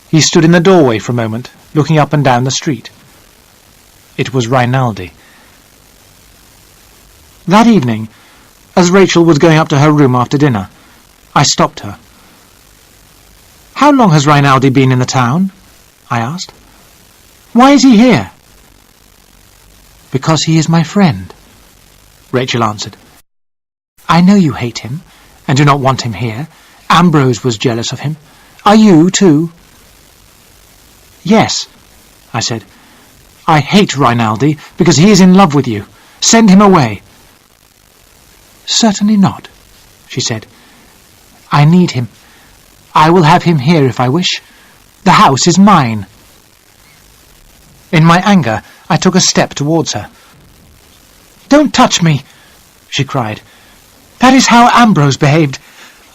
He stood in the doorway for a moment, looking up and down the street. It was Rinaldi. That evening, as Rachel was going up to her room after dinner, I stopped her. "How long has Rinaldi been in the town?" I asked. "Why is he here?" "Because he is my friend," Rachel answered. "I know you hate him, and do not want him here. Ambrose was jealous of him. Are you, too?" "Yes," I said. "I hate Rinaldi because he is in love with you. Send him away." "Certainly not," she said. "I need him. I will have him here if I wish. The house is mine." In my anger, I took a step towards her. "Don't touch me," she cried. "That is how Ambrose behaved.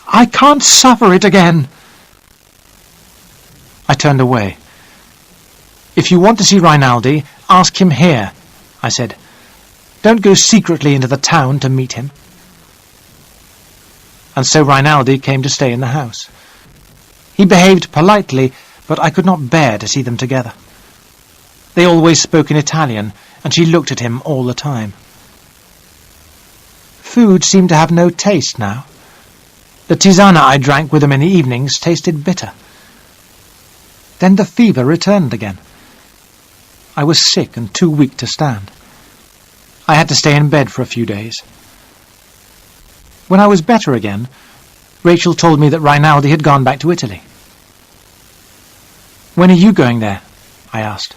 I can't suffer it again." I turned away. "If you want to see Rinaldi, ask him here," I said. "Don't go secretly into the town to meet him." And so Rinaldi came to stay in the house. He behaved politely, but I could not bear to see them together. They always spoke in Italian, and she looked at him all the time. Food seemed to have no taste now. The tisana I drank with them in the evenings tasted bitter. Then the fever returned again. I was sick and too weak to stand. I had to stay in bed for a few days. When I was better again, Rachel told me that Rinaldi had gone back to Italy. "When are you going there?" I asked.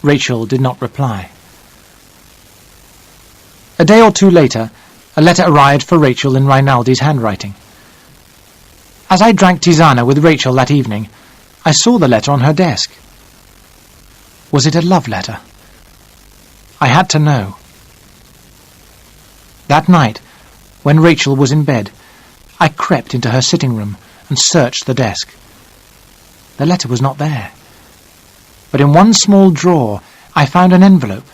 Rachel did not reply. A day or 2 later, a letter arrived for Rachel in Rinaldi's handwriting. As I drank tisana with Rachel that evening, I saw the letter on her desk. Was it a love letter? I had to know. That night, when Rachel was in bed, I crept into her sitting room and searched the desk. The letter was not there, but in one small drawer I found an envelope.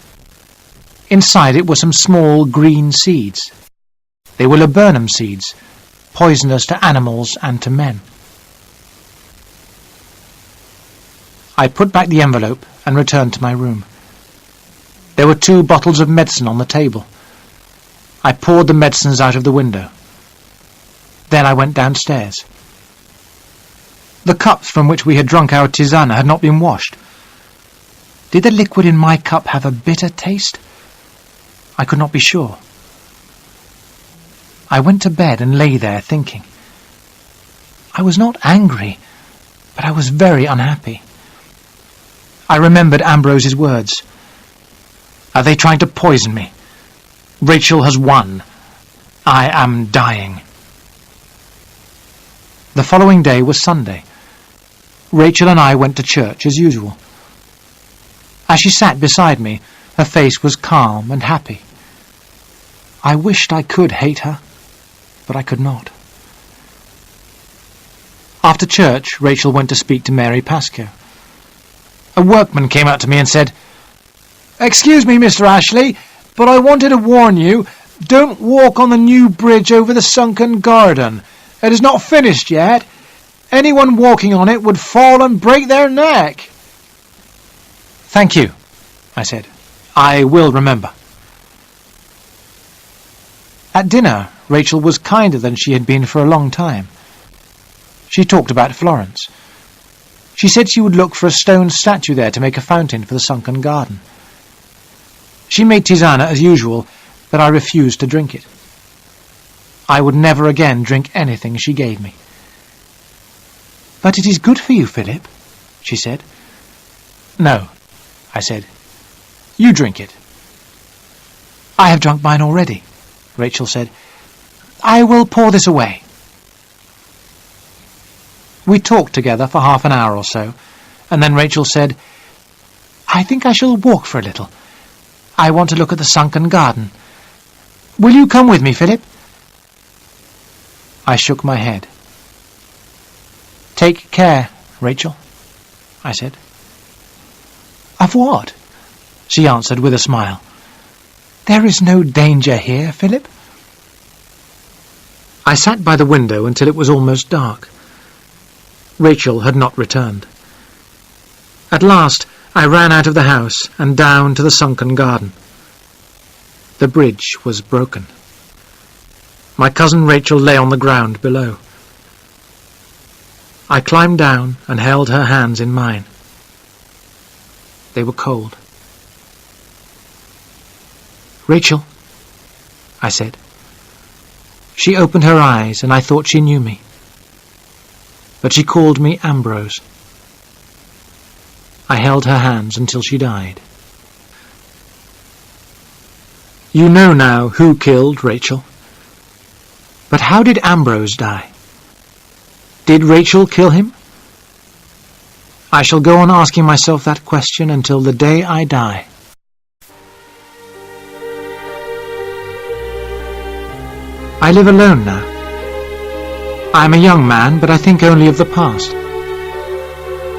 Inside it were some small green seeds. They were laburnum seeds, poisonous to animals and to men. I put back the envelope and returned to my room. There were 2 bottles of medicine on the table. I poured the medicines out of the window. Then I went downstairs. The cups from which we had drunk our tisana had not been washed. Did the liquid in my cup have a bitter taste? I could not be sure. I went to bed and lay there thinking. I was not angry, but I was very unhappy. I remembered Ambrose's words. Are they trying to poison me? Rachel has won. I am dying. The following day was Sunday. Rachel and I went to church as usual. As she sat beside me, her face was calm and happy. I wished I could hate her, but I could not. After church, Rachel went to speak to Mary Pascoe. A workman came up to me and said, "Excuse me, Mr. Ashley, but I wanted to warn you, don't walk on the new bridge over the sunken garden. It is not finished yet. Anyone walking on it would fall and break their neck." "Thank you," I said. "I will remember." At dinner, Rachel was kinder than she had been for a long time. She talked about Florence. She said she would look for a stone statue there to make a fountain for the sunken garden. She made tisana as usual, but I refused to drink it. I would never again drink anything she gave me. "But it is good for you, Philip," she said. "No," I said. "You drink it." "I have drunk mine already," Rachel said. "I will pour this away." We talked together for half an hour or so, and then Rachel said, "I think I shall walk for a little. I want to look at the sunken garden. Will you come with me, Philip?" I shook my head. "Take care, Rachel," I said. "Of what?" she answered with a smile. "There is no danger here, Philip." I sat by the window until it was almost dark. Rachel had not returned. At last I ran out of the house and down to the sunken garden. The bridge was broken. My cousin Rachel lay on the ground below. I climbed down and held her hands in mine. They were cold. "Rachel," I said. She opened her eyes, and I thought she knew me. But she called me Ambrose. I held her hands until she died. You know now who killed Rachel. But how did Ambrose die? Did Rachel kill him? I shall go on asking myself that question until the day I die. I live alone now. I am a young man, but I think only of the past.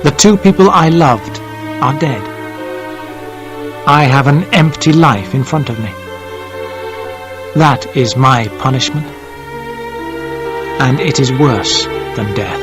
The 2 people I loved are dead. I have an empty life in front of me. That is my punishment, and it is worse than death.